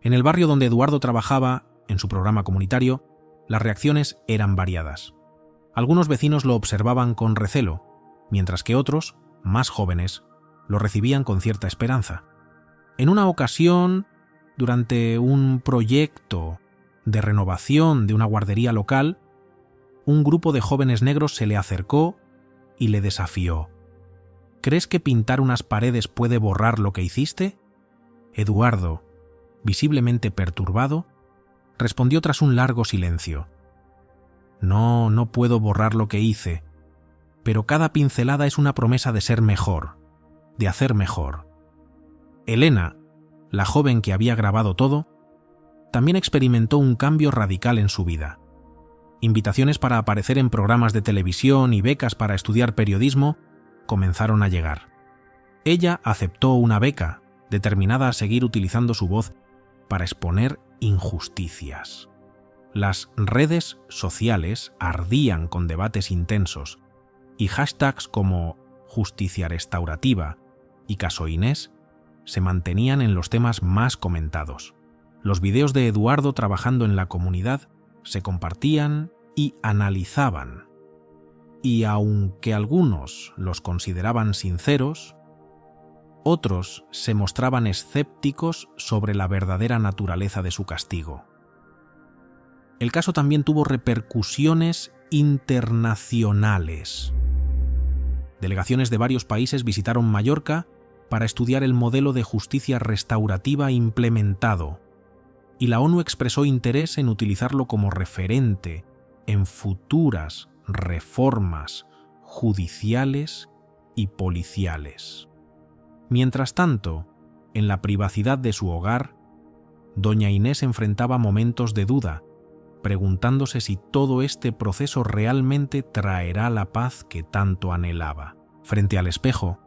En el barrio donde Eduardo trabajaba, en su programa comunitario, las reacciones eran variadas. Algunos vecinos lo observaban con recelo, mientras que otros, más jóvenes, lo recibían con cierta esperanza. En una ocasión, durante un proyecto de renovación de una guardería local, un grupo de jóvenes negros se le acercó y le desafió. ¿Crees que pintar unas paredes puede borrar lo que hiciste? Eduardo, visiblemente perturbado, respondió tras un largo silencio. No puedo borrar lo que hice, pero cada pincelada es una promesa de ser mejor, de hacer mejor. Elena, la joven que había grabado todo, también experimentó un cambio radical en su vida. Invitaciones para aparecer en programas de televisión y becas para estudiar periodismo comenzaron a llegar. Ella aceptó una beca, determinada a seguir utilizando su voz para exponer injusticias. Las redes sociales ardían con debates intensos y hashtags como Justicia Restaurativa y Caso Inés se mantenían en los temas más comentados. Los videos de Eduardo trabajando en la comunidad se compartían y analizaban. Y aunque algunos los consideraban sinceros, otros se mostraban escépticos sobre la verdadera naturaleza de su castigo. El caso también tuvo repercusiones internacionales. Delegaciones de varios países visitaron Mallorca para estudiar el modelo de justicia restaurativa implementado, y la ONU expresó interés en utilizarlo como referente en futuras reformas judiciales y policiales. Mientras tanto, en la privacidad de su hogar, doña Inés enfrentaba momentos de duda, preguntándose si todo este proceso realmente traerá la paz que tanto anhelaba. Frente al espejo,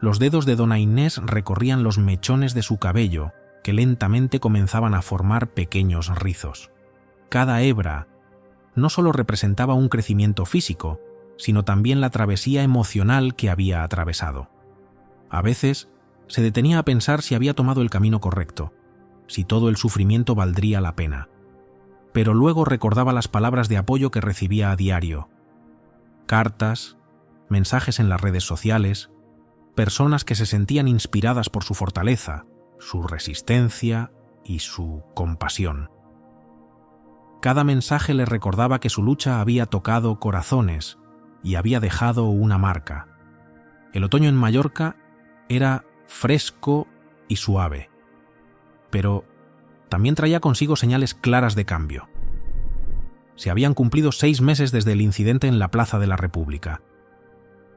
los dedos de dona Inés recorrían los mechones de su cabello, que lentamente comenzaban a formar pequeños rizos. Cada hebra no solo representaba un crecimiento físico, sino también la travesía emocional que había atravesado. A veces se detenía a pensar si había tomado el camino correcto, si todo el sufrimiento valdría la pena. Pero luego recordaba las palabras de apoyo que recibía a diario. Cartas, mensajes en las redes sociales, personas que se sentían inspiradas por su fortaleza, su resistencia y su compasión. Cada mensaje le recordaba que su lucha había tocado corazones y había dejado una marca. El otoño en Mallorca era fresco y suave, pero también traía consigo señales claras de cambio. Se habían cumplido 6 meses desde el incidente en la Plaza de la República.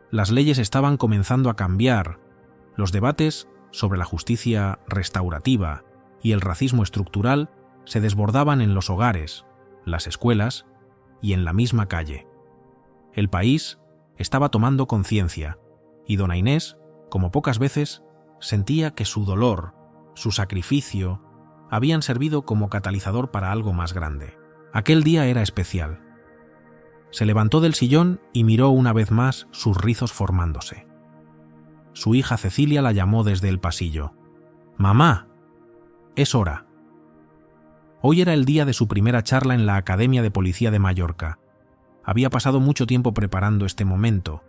Las leyes estaban comenzando a cambiar, los debates sobre la justicia restaurativa y el racismo estructural se desbordaban en los hogares, las escuelas y en la misma calle. El país estaba tomando conciencia y dona Inés, como pocas veces, sentía que su dolor, su sacrificio, habían servido como catalizador para algo más grande. Aquel día era especial. Se levantó del sillón y miró una vez más sus rizos formándose. Su hija Cecilia la llamó desde el pasillo. «Mamá, es hora». Hoy era el día de su primera charla en la Academia de Policía de Mallorca. Había pasado mucho tiempo preparando este momento,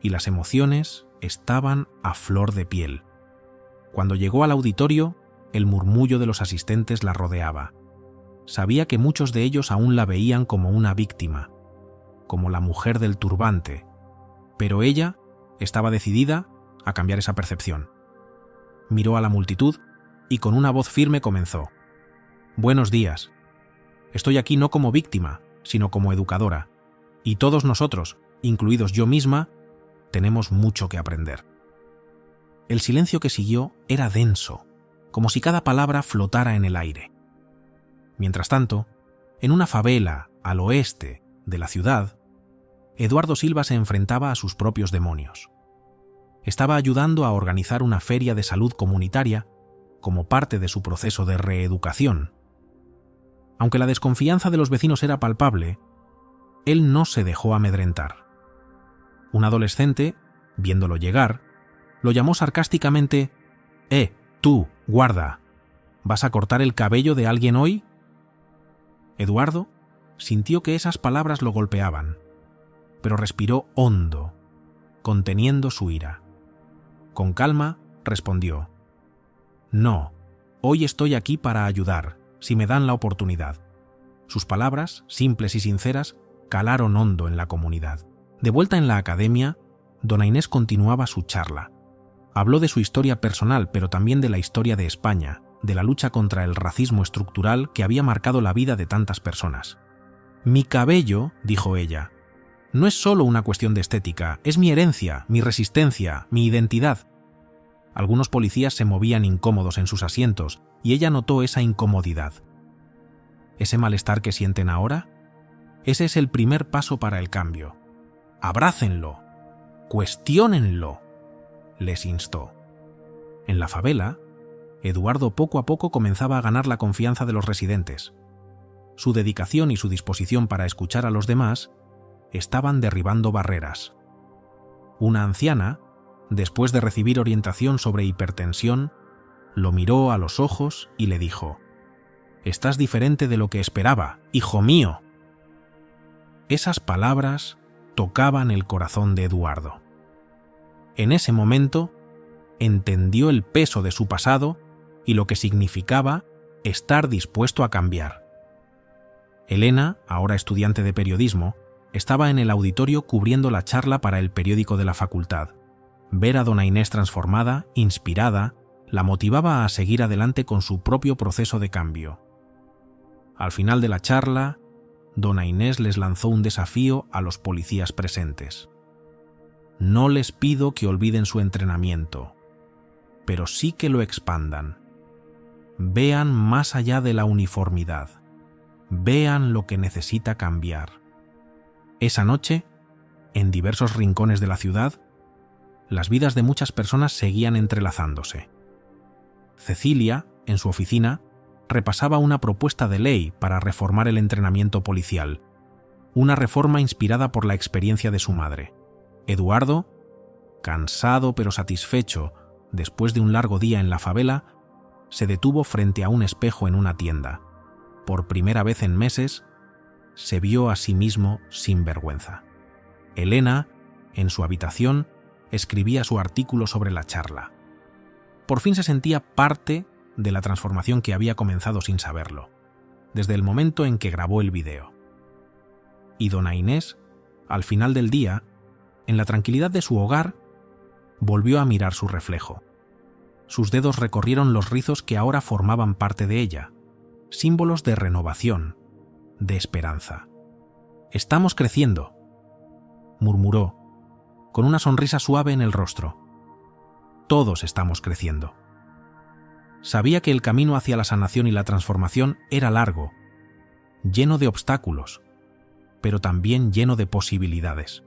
y las emociones estaban a flor de piel. Cuando llegó al auditorio, el murmullo de los asistentes la rodeaba. Sabía que muchos de ellos aún la veían como una víctima, como la mujer del turbante, pero ella estaba decidida a cambiar esa percepción. Miró a la multitud y con una voz firme comenzó. «Buenos días. Estoy aquí no como víctima, sino como educadora, y todos nosotros, incluidos yo misma, tenemos mucho que aprender». El silencio que siguió era denso, como si cada palabra flotara en el aire. Mientras tanto, en una favela al oeste de la ciudad, Eduardo Silva se enfrentaba a sus propios demonios. Estaba ayudando a organizar una feria de salud comunitaria como parte de su proceso de reeducación. Aunque la desconfianza de los vecinos era palpable, él no se dejó amedrentar. Un adolescente, viéndolo llegar, lo llamó sarcásticamente: tú, guarda, ¿vas a cortar el cabello de alguien hoy? Eduardo sintió que esas palabras lo golpeaban, pero respiró hondo, conteniendo su ira. Con calma, respondió: «No, hoy estoy aquí para ayudar, si me dan la oportunidad». Sus palabras, simples y sinceras, calaron hondo en la comunidad. De vuelta en la academia, dona Inés continuaba su charla. Habló de su historia personal, pero también de la historia de España, de la lucha contra el racismo estructural que había marcado la vida de tantas personas. «Mi cabello», dijo ella, «no es solo una cuestión de estética, es mi herencia, mi resistencia, mi identidad. Algunos policías se movían incómodos en sus asientos y ella notó esa incomodidad. ¿Ese malestar que sienten ahora? Ese es el primer paso para el cambio. ¡Abrácenlo! ¡Cuestiónenlo!, les instó. En la favela, Eduardo poco a poco comenzaba a ganar la confianza de los residentes. Su dedicación y su disposición para escuchar a los demás estaban derribando barreras. Una anciana, después de recibir orientación sobre hipertensión, lo miró a los ojos y le dijo: «Estás diferente de lo que esperaba, hijo mío». Esas palabras tocaban el corazón de Eduardo. En ese momento, entendió el peso de su pasado y lo que significaba estar dispuesto a cambiar. Elena, ahora estudiante de periodismo, estaba en el auditorio cubriendo la charla para el periódico de la facultad. Ver a dona Inés transformada, inspirada, la motivaba a seguir adelante con su propio proceso de cambio. Al final de la charla, dona Inés les lanzó un desafío a los policías presentes. No les pido que olviden su entrenamiento, pero sí que lo expandan. Vean más allá de la uniformidad. Vean lo que necesita cambiar. Esa noche, en diversos rincones de la ciudad, las vidas de muchas personas seguían entrelazándose. Cecilia, en su oficina, repasaba una propuesta de ley para reformar el entrenamiento policial, una reforma inspirada por la experiencia de su madre. Eduardo, cansado pero satisfecho después de un largo día en la favela, se detuvo frente a un espejo en una tienda. Por primera vez en meses, se vio a sí mismo sin vergüenza. Elena, en su habitación, escribía su artículo sobre la charla. Por fin se sentía parte de la transformación que había comenzado sin saberlo, desde el momento en que grabó el video. Y dona Inés, al final del día, en la tranquilidad de su hogar, volvió a mirar su reflejo. Sus dedos recorrieron los rizos que ahora formaban parte de ella, símbolos de renovación, de esperanza. «Estamos creciendo», murmuró, con una sonrisa suave en el rostro. «Todos estamos creciendo». Sabía que el camino hacia la sanación y la transformación era largo, lleno de obstáculos, pero también lleno de posibilidades.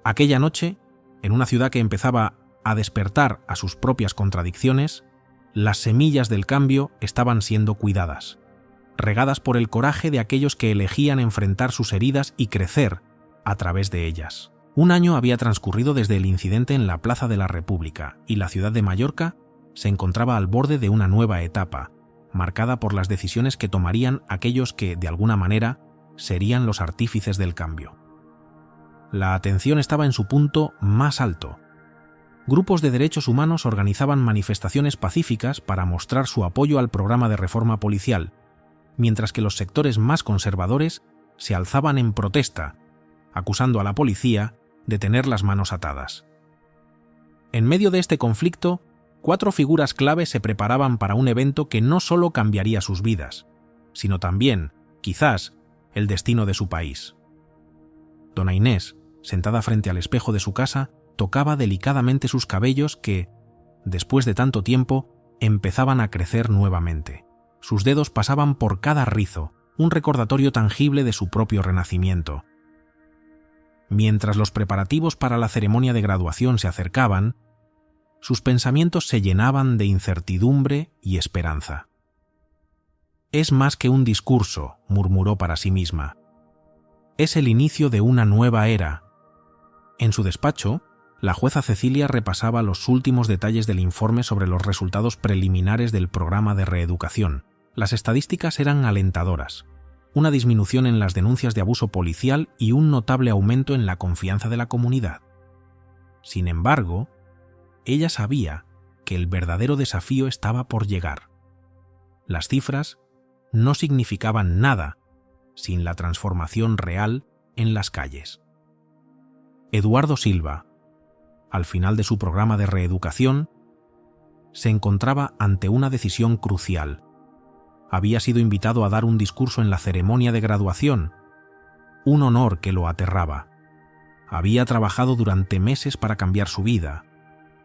Aquella noche, en una ciudad que empezaba a despertar a sus propias contradicciones, las semillas del cambio estaban siendo cuidadas, regadas por el coraje de aquellos que elegían enfrentar sus heridas y crecer a través de ellas. Un año había transcurrido desde el incidente en la Plaza de la República y la ciudad de Mallorca se encontraba al borde de una nueva etapa, marcada por las decisiones que tomarían aquellos que, de alguna manera, serían los artífices del cambio. La atención estaba en su punto más alto. Grupos de derechos humanos organizaban manifestaciones pacíficas para mostrar su apoyo al programa de reforma policial, mientras que los sectores más conservadores se alzaban en protesta, acusando a la policía de tener las manos atadas. En medio de este conflicto, 4 figuras clave se preparaban para un evento que no solo cambiaría sus vidas, sino también, quizás, el destino de su país. Dona Inés, sentada frente al espejo de su casa, tocaba delicadamente sus cabellos que, después de tanto tiempo, empezaban a crecer nuevamente. Sus dedos pasaban por cada rizo, un recordatorio tangible de su propio renacimiento. Mientras los preparativos para la ceremonia de graduación se acercaban, sus pensamientos se llenaban de incertidumbre y esperanza. «Es más que un discurso», murmuró para sí misma. «Es el inicio de una nueva era». En su despacho, la jueza Cecilia repasaba los últimos detalles del informe sobre los resultados preliminares del programa de reeducación. Las estadísticas eran alentadoras. Una disminución en las denuncias de abuso policial y un notable aumento en la confianza de la comunidad. Sin embargo, ella sabía que el verdadero desafío estaba por llegar. Las cifras no significaban nada sin la transformación real en las calles. Eduardo Silva, al final de su programa de reeducación, se encontraba ante una decisión crucial. Había sido invitado a dar un discurso en la ceremonia de graduación, un honor que lo aterraba. Había trabajado durante meses para cambiar su vida,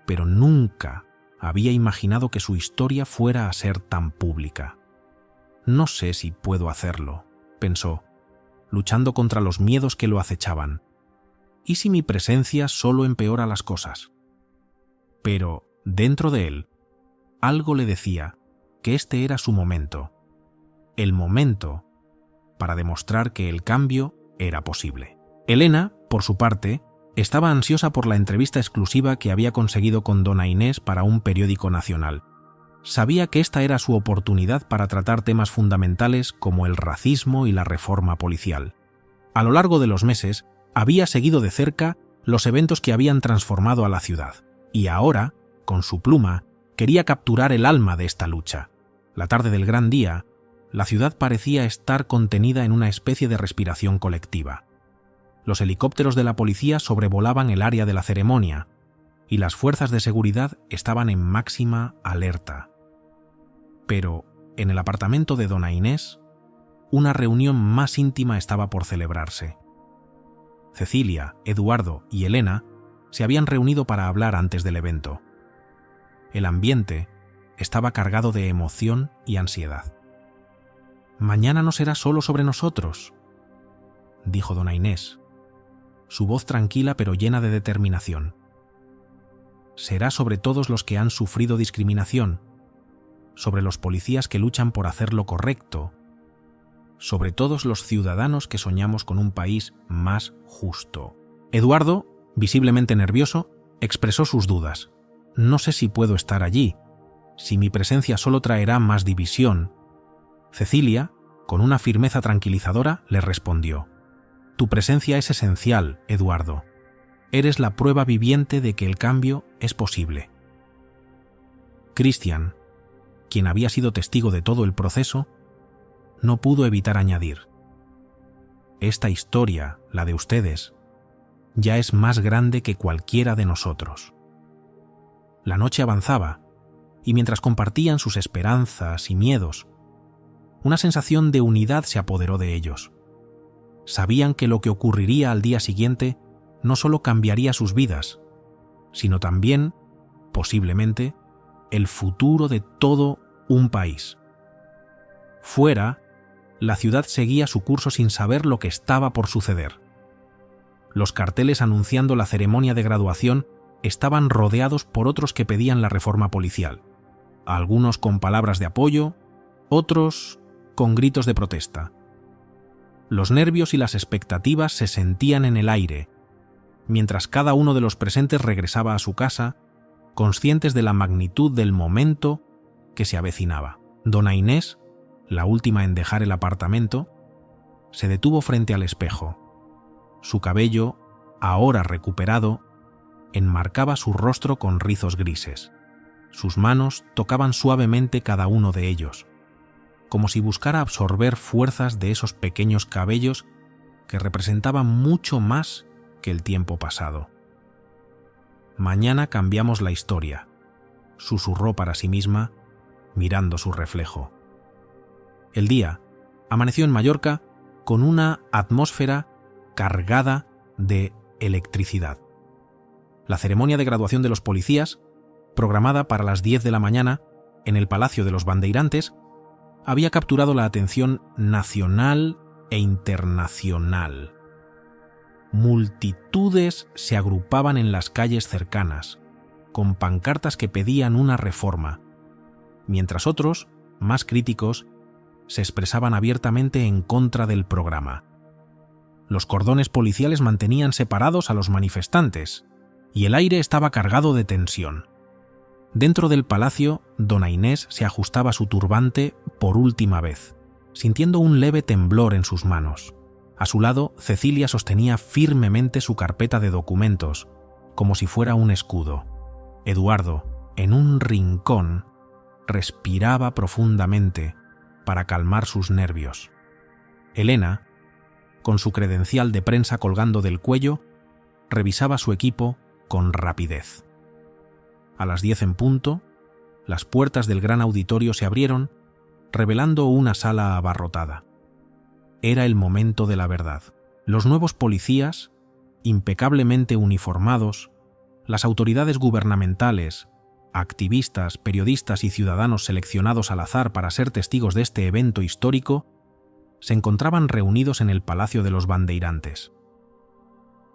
pero nunca había imaginado que su historia fuera a ser tan pública. No sé si puedo hacerlo, pensó, luchando contra los miedos que lo acechaban. ¿Y si mi presencia solo empeora las cosas? Pero, dentro de él, algo le decía que este era su momento, el momento para demostrar que el cambio era posible. Elena, por su parte, estaba ansiosa por la entrevista exclusiva que había conseguido con dona Inés para un periódico nacional. Sabía que esta era su oportunidad para tratar temas fundamentales como el racismo y la reforma policial. A lo largo de los meses, había seguido de cerca los eventos que habían transformado a la ciudad, y ahora, con su pluma, quería capturar el alma de esta lucha. La tarde del gran día, la ciudad parecía estar contenida en una especie de respiración colectiva. Los helicópteros de la policía sobrevolaban el área de la ceremonia, y las fuerzas de seguridad estaban en máxima alerta. Pero, en el apartamento de dona Inés, una reunión más íntima estaba por celebrarse. Cecilia, Eduardo y Elena se habían reunido para hablar antes del evento. El ambiente estaba cargado de emoción y ansiedad. «Mañana no será solo sobre nosotros», dijo dona Inés, su voz tranquila pero llena de determinación. «Será sobre todos los que han sufrido discriminación, sobre los policías que luchan por hacer lo correcto, sobre todos los ciudadanos que soñamos con un país más justo». Eduardo, visiblemente nervioso, expresó sus dudas. «No sé si puedo estar allí, si mi presencia solo traerá más división». Cecilia, con una firmeza tranquilizadora, le respondió: «Tu presencia es esencial, Eduardo. Eres la prueba viviente de que el cambio es posible». Cristian, quien había sido testigo de todo el proceso, no pudo evitar añadir: «Esta historia, la de ustedes, ya es más grande que cualquiera de nosotros». La noche avanzaba, y mientras compartían sus esperanzas y miedos, una sensación de unidad se apoderó de ellos. Sabían que lo que ocurriría al día siguiente no solo cambiaría sus vidas, sino también, posiblemente, el futuro de todo un país. Fuera, la ciudad seguía su curso sin saber lo que estaba por suceder. Los carteles anunciando la ceremonia de graduación estaban rodeados por otros que pedían la reforma policial, algunos con palabras de apoyo, otros con gritos de protesta. Los nervios y las expectativas se sentían en el aire, mientras cada uno de los presentes regresaba a su casa, conscientes de la magnitud del momento que se avecinaba. Dona Inés, la última en dejar el apartamento, se detuvo frente al espejo. Su cabello, ahora recuperado, enmarcaba su rostro con rizos grises. Sus manos tocaban suavemente cada uno de ellos, como si buscara absorber fuerzas de esos pequeños cabellos que representaban mucho más que el tiempo pasado. «Mañana cambiamos la historia», susurró para sí misma, mirando su reflejo. El día amaneció en Mallorca con una atmósfera cargada de electricidad. La ceremonia de graduación de los policías, programada para las 10 de la mañana en el Palacio de los Bandeirantes, había capturado la atención nacional e internacional. Multitudes se agrupaban en las calles cercanas, con pancartas que pedían una reforma, mientras otros, más críticos, se expresaban abiertamente en contra del programa. Los cordones policiales mantenían separados a los manifestantes, y el aire estaba cargado de tensión. Dentro del palacio, dona Inés se ajustaba su turbante por última vez, sintiendo un leve temblor en sus manos. A su lado, Cecilia sostenía firmemente su carpeta de documentos, como si fuera un escudo. Eduardo, en un rincón, respiraba profundamente para calmar sus nervios. Elena, con su credencial de prensa colgando del cuello, revisaba su equipo con rapidez. A las 10 en punto, las puertas del gran auditorio se abrieron, revelando una sala abarrotada. Era el momento de la verdad. Los nuevos policías, impecablemente uniformados, las autoridades gubernamentales activistas, periodistas y ciudadanos seleccionados al azar para ser testigos de este evento histórico, se encontraban reunidos en el Palacio de los Bandeirantes.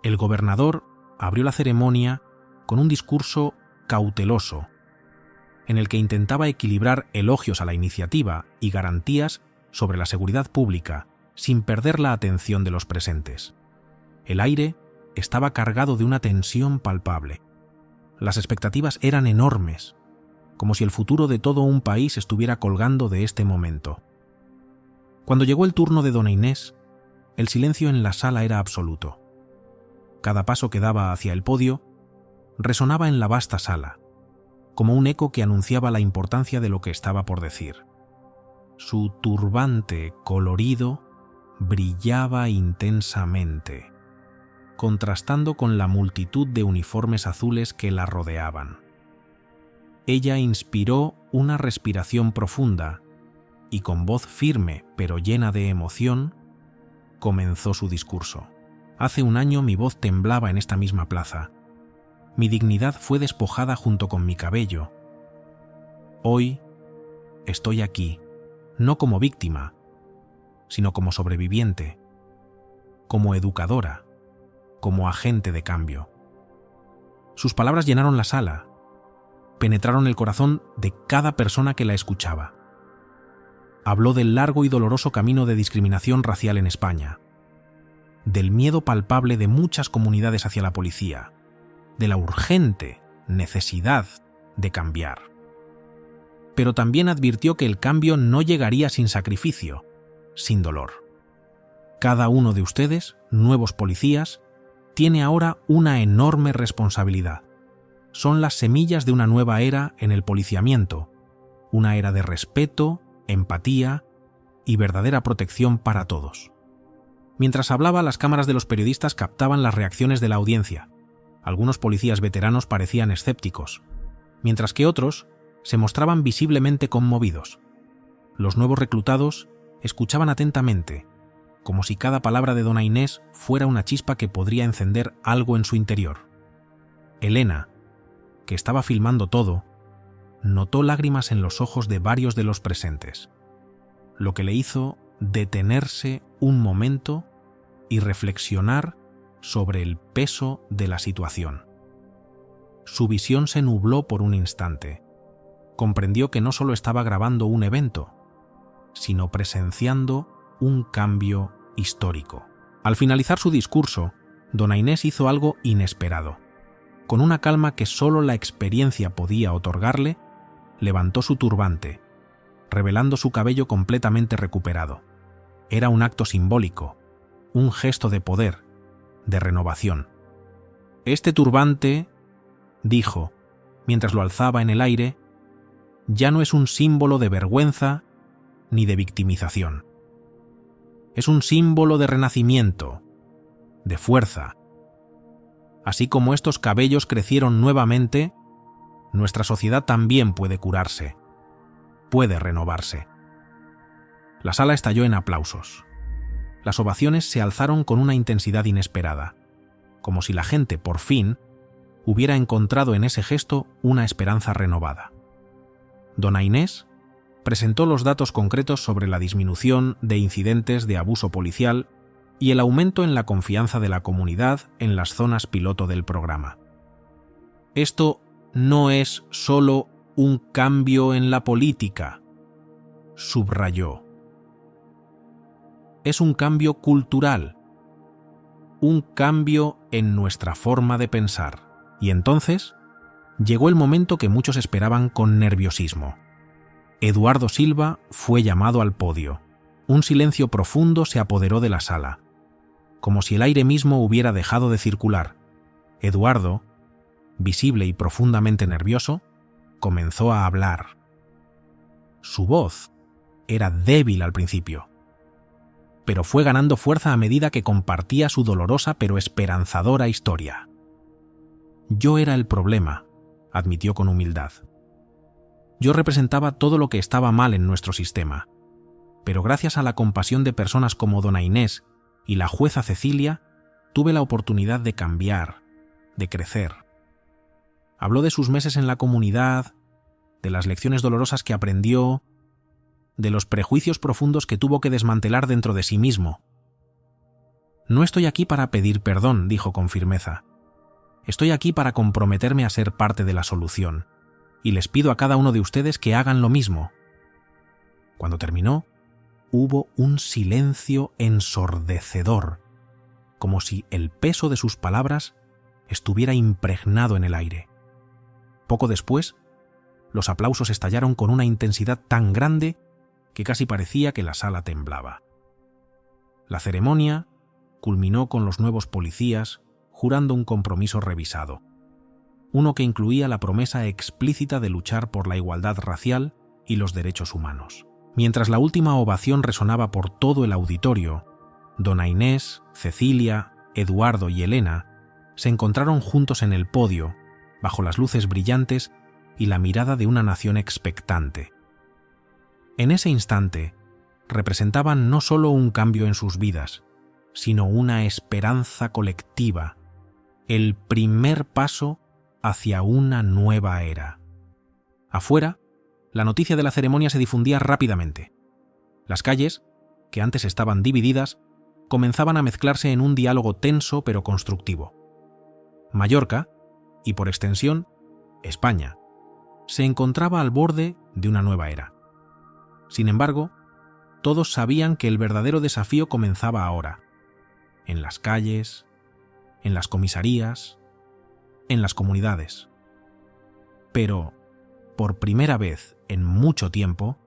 El gobernador abrió la ceremonia con un discurso cauteloso, en el que intentaba equilibrar elogios a la iniciativa y garantías sobre la seguridad pública sin perder la atención de los presentes. El aire estaba cargado de una tensión palpable. Las expectativas eran enormes, como si el futuro de todo un país estuviera colgando de este momento. Cuando llegó el turno de Dona Inés, el silencio en la sala era absoluto. Cada paso que daba hacia el podio resonaba en la vasta sala, como un eco que anunciaba la importancia de lo que estaba por decir. Su turbante colorido brillaba intensamente, contrastando con la multitud de uniformes azules que la rodeaban. Ella inspiró una respiración profunda y con voz firme pero llena de emoción, comenzó su discurso. Hace un año mi voz temblaba en esta misma plaza. Mi dignidad fue despojada junto con mi cabello. Hoy estoy aquí, no como víctima, sino como sobreviviente, como educadora, como agente de cambio. Sus palabras llenaron la sala, penetraron el corazón de cada persona que la escuchaba. Habló del largo y doloroso camino de discriminación racial en España, del miedo palpable de muchas comunidades hacia la policía, de la urgente necesidad de cambiar. Pero también advirtió que el cambio no llegaría sin sacrificio, sin dolor. Cada uno de ustedes, nuevos policías, tiene ahora una enorme responsabilidad. Son las semillas de una nueva era en el policiamiento, una era de respeto, empatía y verdadera protección para todos. Mientras hablaba, las cámaras de los periodistas captaban las reacciones de la audiencia. Algunos policías veteranos parecían escépticos, mientras que otros se mostraban visiblemente conmovidos. Los nuevos reclutados escuchaban atentamente, como si cada palabra de Dona Inés fuera una chispa que podría encender algo en su interior. Elena, que estaba filmando todo, notó lágrimas en los ojos de varios de los presentes, lo que le hizo detenerse un momento y reflexionar sobre el peso de la situación. Su visión se nubló por un instante. Comprendió que no solo estaba grabando un evento, sino presenciando un cambio histórico. Al finalizar su discurso, Dona Inés hizo algo inesperado. Con una calma que solo la experiencia podía otorgarle, levantó su turbante, revelando su cabello completamente recuperado. Era un acto simbólico, un gesto de poder, de renovación. Este turbante, dijo, mientras lo alzaba en el aire, ya no es un símbolo de vergüenza ni de victimización. Es un símbolo de renacimiento, de fuerza. Así como estos cabellos crecieron nuevamente, nuestra sociedad también puede curarse, puede renovarse. La sala estalló en aplausos. Las ovaciones se alzaron con una intensidad inesperada, como si la gente, por fin, hubiera encontrado en ese gesto una esperanza renovada. Dona Inés presentó los datos concretos sobre la disminución de incidentes de abuso policial y el aumento en la confianza de la comunidad en las zonas piloto del programa. Esto no es solo un cambio en la política, subrayó. Es un cambio cultural, un cambio en nuestra forma de pensar. Y entonces llegó el momento que muchos esperaban con nerviosismo. Eduardo Silva fue llamado al podio. Un silencio profundo se apoderó de la sala, como si el aire mismo hubiera dejado de circular. Eduardo, visible y profundamente nervioso, comenzó a hablar. Su voz era débil al principio, pero fue ganando fuerza a medida que compartía su dolorosa pero esperanzadora historia. Yo era el problema, admitió con humildad. Yo representaba todo lo que estaba mal en nuestro sistema, pero gracias a la compasión de personas como Dona Inés y la jueza Cecilia, tuve la oportunidad de cambiar, de crecer. Habló de sus meses en la comunidad, de las lecciones dolorosas que aprendió, de los prejuicios profundos que tuvo que desmantelar dentro de sí mismo. «No estoy aquí para pedir perdón», dijo con firmeza. «Estoy aquí para comprometerme a ser parte de la solución, y les pido a cada uno de ustedes que hagan lo mismo». Cuando terminó, hubo un silencio ensordecedor, como si el peso de sus palabras estuviera impregnado en el aire. Poco después, los aplausos estallaron con una intensidad tan grande que casi parecía que la sala temblaba. La ceremonia culminó con los nuevos policías jurando un compromiso revisado, uno que incluía la promesa explícita de luchar por la igualdad racial y los derechos humanos. Mientras la última ovación resonaba por todo el auditorio, Dona Inés, Cecilia, Eduardo y Elena se encontraron juntos en el podio, bajo las luces brillantes y la mirada de una nación expectante. En ese instante, representaban no solo un cambio en sus vidas, sino una esperanza colectiva, el primer paso hacia una nueva era. Afuera, la noticia de la ceremonia se difundía rápidamente. Las calles, que antes estaban divididas, comenzaban a mezclarse en un diálogo tenso pero constructivo. Mallorca, y por extensión, España, se encontraba al borde de una nueva era. Sin embargo, todos sabían que el verdadero desafío comenzaba ahora, en las calles, en las comisarías, en las comunidades. Pero, por primera vez en mucho tiempo,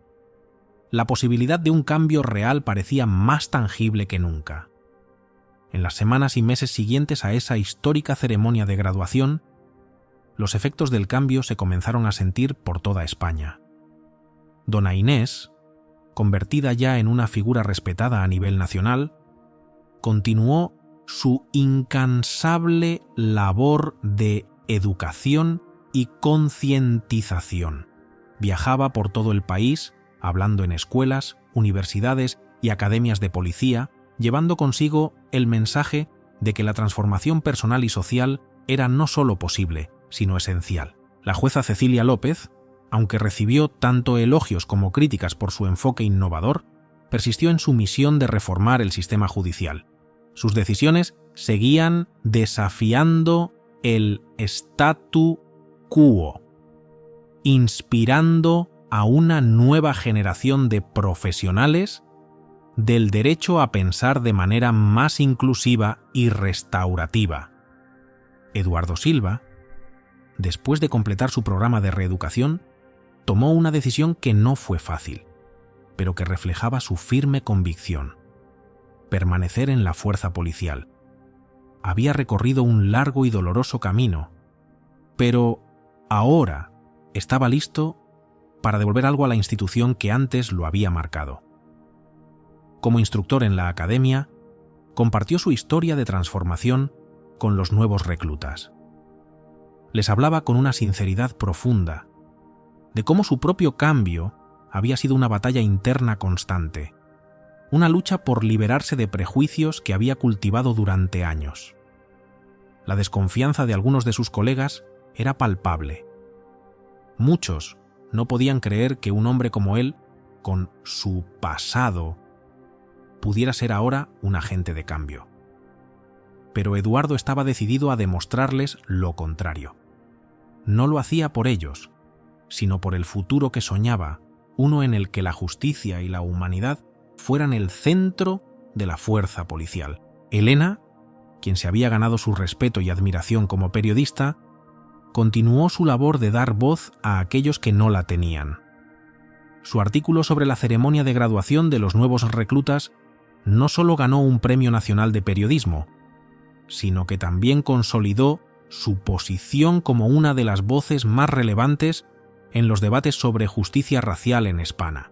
la posibilidad de un cambio real parecía más tangible que nunca. En las semanas y meses siguientes a esa histórica ceremonia de graduación, los efectos del cambio se comenzaron a sentir por toda España. Dona Inés, convertida ya en una figura respetada a nivel nacional, continuó su incansable labor de educación y concientización. Viajaba por todo el país, hablando en escuelas, universidades y academias de policía, llevando consigo el mensaje de que la transformación personal y social era no solo posible, sino esencial. La jueza Cecilia López, aunque recibió tanto elogios como críticas por su enfoque innovador, persistió en su misión de reformar el sistema judicial. Sus decisiones seguían desafiando el statu quo, inspirando a una nueva generación de profesionales del derecho a pensar de manera más inclusiva y restaurativa. Eduardo Silva, después de completar su programa de reeducación, tomó una decisión que no fue fácil, pero que reflejaba su firme convicción: permanecer en la fuerza policial. Había recorrido un largo y doloroso camino, pero ahora estaba listo para devolver algo a la institución que antes lo había marcado. Como instructor en la academia, compartió su historia de transformación con los nuevos reclutas. Les hablaba con una sinceridad profunda de cómo su propio cambio había sido una batalla interna constante, una lucha por liberarse de prejuicios que había cultivado durante años. La desconfianza de algunos de sus colegas era palpable. Muchos no podían creer que un hombre como él, con su pasado, pudiera ser ahora un agente de cambio. Pero Eduardo estaba decidido a demostrarles lo contrario. No lo hacía por ellos, sino por el futuro que soñaba, uno en el que la justicia y la humanidad fueran el centro de la fuerza policial. Elena, quien se había ganado su respeto y admiración como periodista, continuó su labor de dar voz a aquellos que no la tenían. Su artículo sobre la ceremonia de graduación de los nuevos reclutas no solo ganó un Premio Nacional de Periodismo, sino que también consolidó su posición como una de las voces más relevantes en los debates sobre justicia racial en España.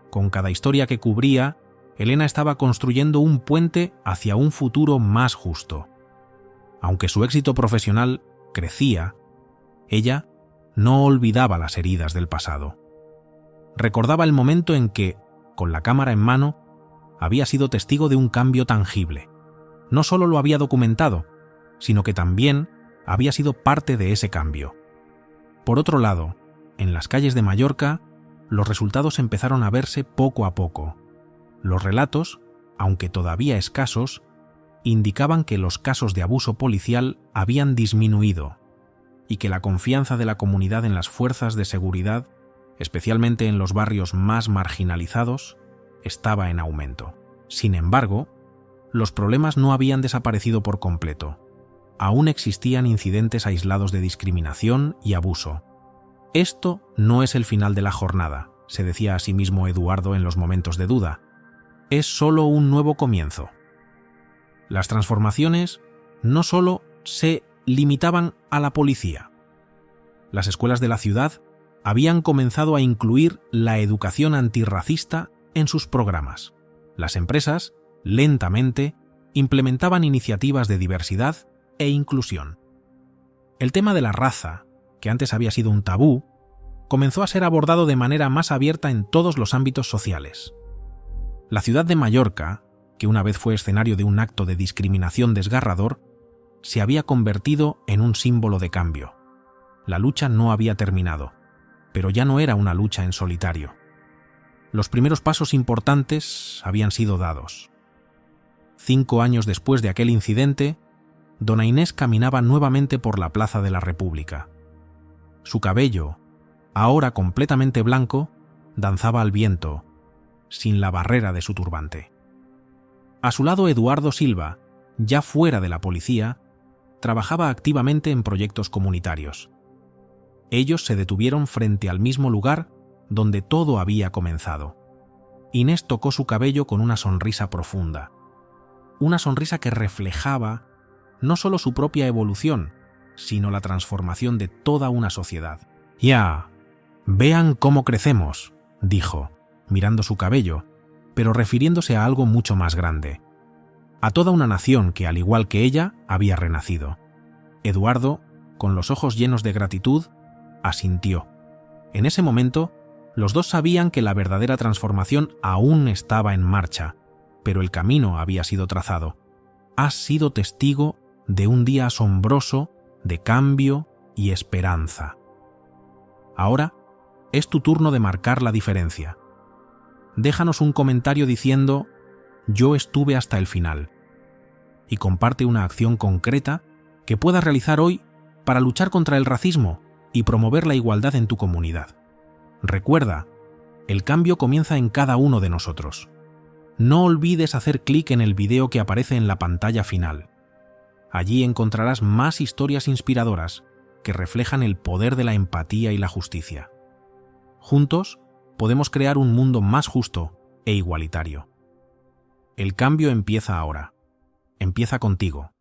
Con cada historia que cubría, Elena estaba construyendo un puente hacia un futuro más justo. Aunque su éxito profesional crecía, ella no olvidaba las heridas del pasado. Recordaba el momento en que, con la cámara en mano, había sido testigo de un cambio tangible. No solo lo había documentado, sino que también había sido parte de ese cambio. Por otro lado, en las calles de Mallorca, los resultados empezaron a verse poco a poco. Los relatos, aunque todavía escasos, indicaban que los casos de abuso policial habían disminuido y que la confianza de la comunidad en las fuerzas de seguridad, especialmente en los barrios más marginalizados, estaba en aumento. Sin embargo, los problemas no habían desaparecido por completo. Aún existían incidentes aislados de discriminación y abuso. Esto no es el final de la jornada, se decía a sí mismo Eduardo en los momentos de duda. Es solo un nuevo comienzo. Las transformaciones no solo se limitaban a la policía. Las escuelas de la ciudad habían comenzado a incluir la educación antirracista en sus programas. Las empresas, lentamente, implementaban iniciativas de diversidad e inclusión. El tema de la raza, que antes había sido un tabú, comenzó a ser abordado de manera más abierta en todos los ámbitos sociales. La ciudad de Mallorca, que una vez fue escenario de un acto de discriminación desgarrador, se había convertido en un símbolo de cambio. La lucha no había terminado, pero ya no era una lucha en solitario. Los primeros pasos importantes habían sido dados. 5 años después de aquel incidente, Dona Inés caminaba nuevamente por la Plaza de la República. Su cabello, ahora completamente blanco, danzaba al viento, sin la barrera de su turbante. A su lado, Eduardo Silva, ya fuera de la policía, trabajaba activamente en proyectos comunitarios. Ellos se detuvieron frente al mismo lugar donde todo había comenzado. Inés tocó su cabello con una sonrisa profunda. Una sonrisa que reflejaba no solo su propia evolución, sino la transformación de toda una sociedad. «Ya, vean cómo crecemos», dijo, mirando su cabello, pero refiriéndose a algo mucho más grande. A toda una nación que, al igual que ella, había renacido. Eduardo, con los ojos llenos de gratitud, asintió. En ese momento, los dos sabían que la verdadera transformación aún estaba en marcha, pero el camino había sido trazado. Has sido testigo de un día asombroso de cambio y esperanza. Ahora es tu turno de marcar la diferencia. Déjanos un comentario diciendo «Yo estuve hasta el final» y comparte una acción concreta que puedas realizar hoy para luchar contra el racismo y promover la igualdad en tu comunidad. Recuerda, el cambio comienza en cada uno de nosotros. No olvides hacer clic en el video que aparece en la pantalla final. Allí encontrarás más historias inspiradoras que reflejan el poder de la empatía y la justicia. Juntos podemos crear un mundo más justo e igualitario. El cambio empieza ahora. Empieza contigo.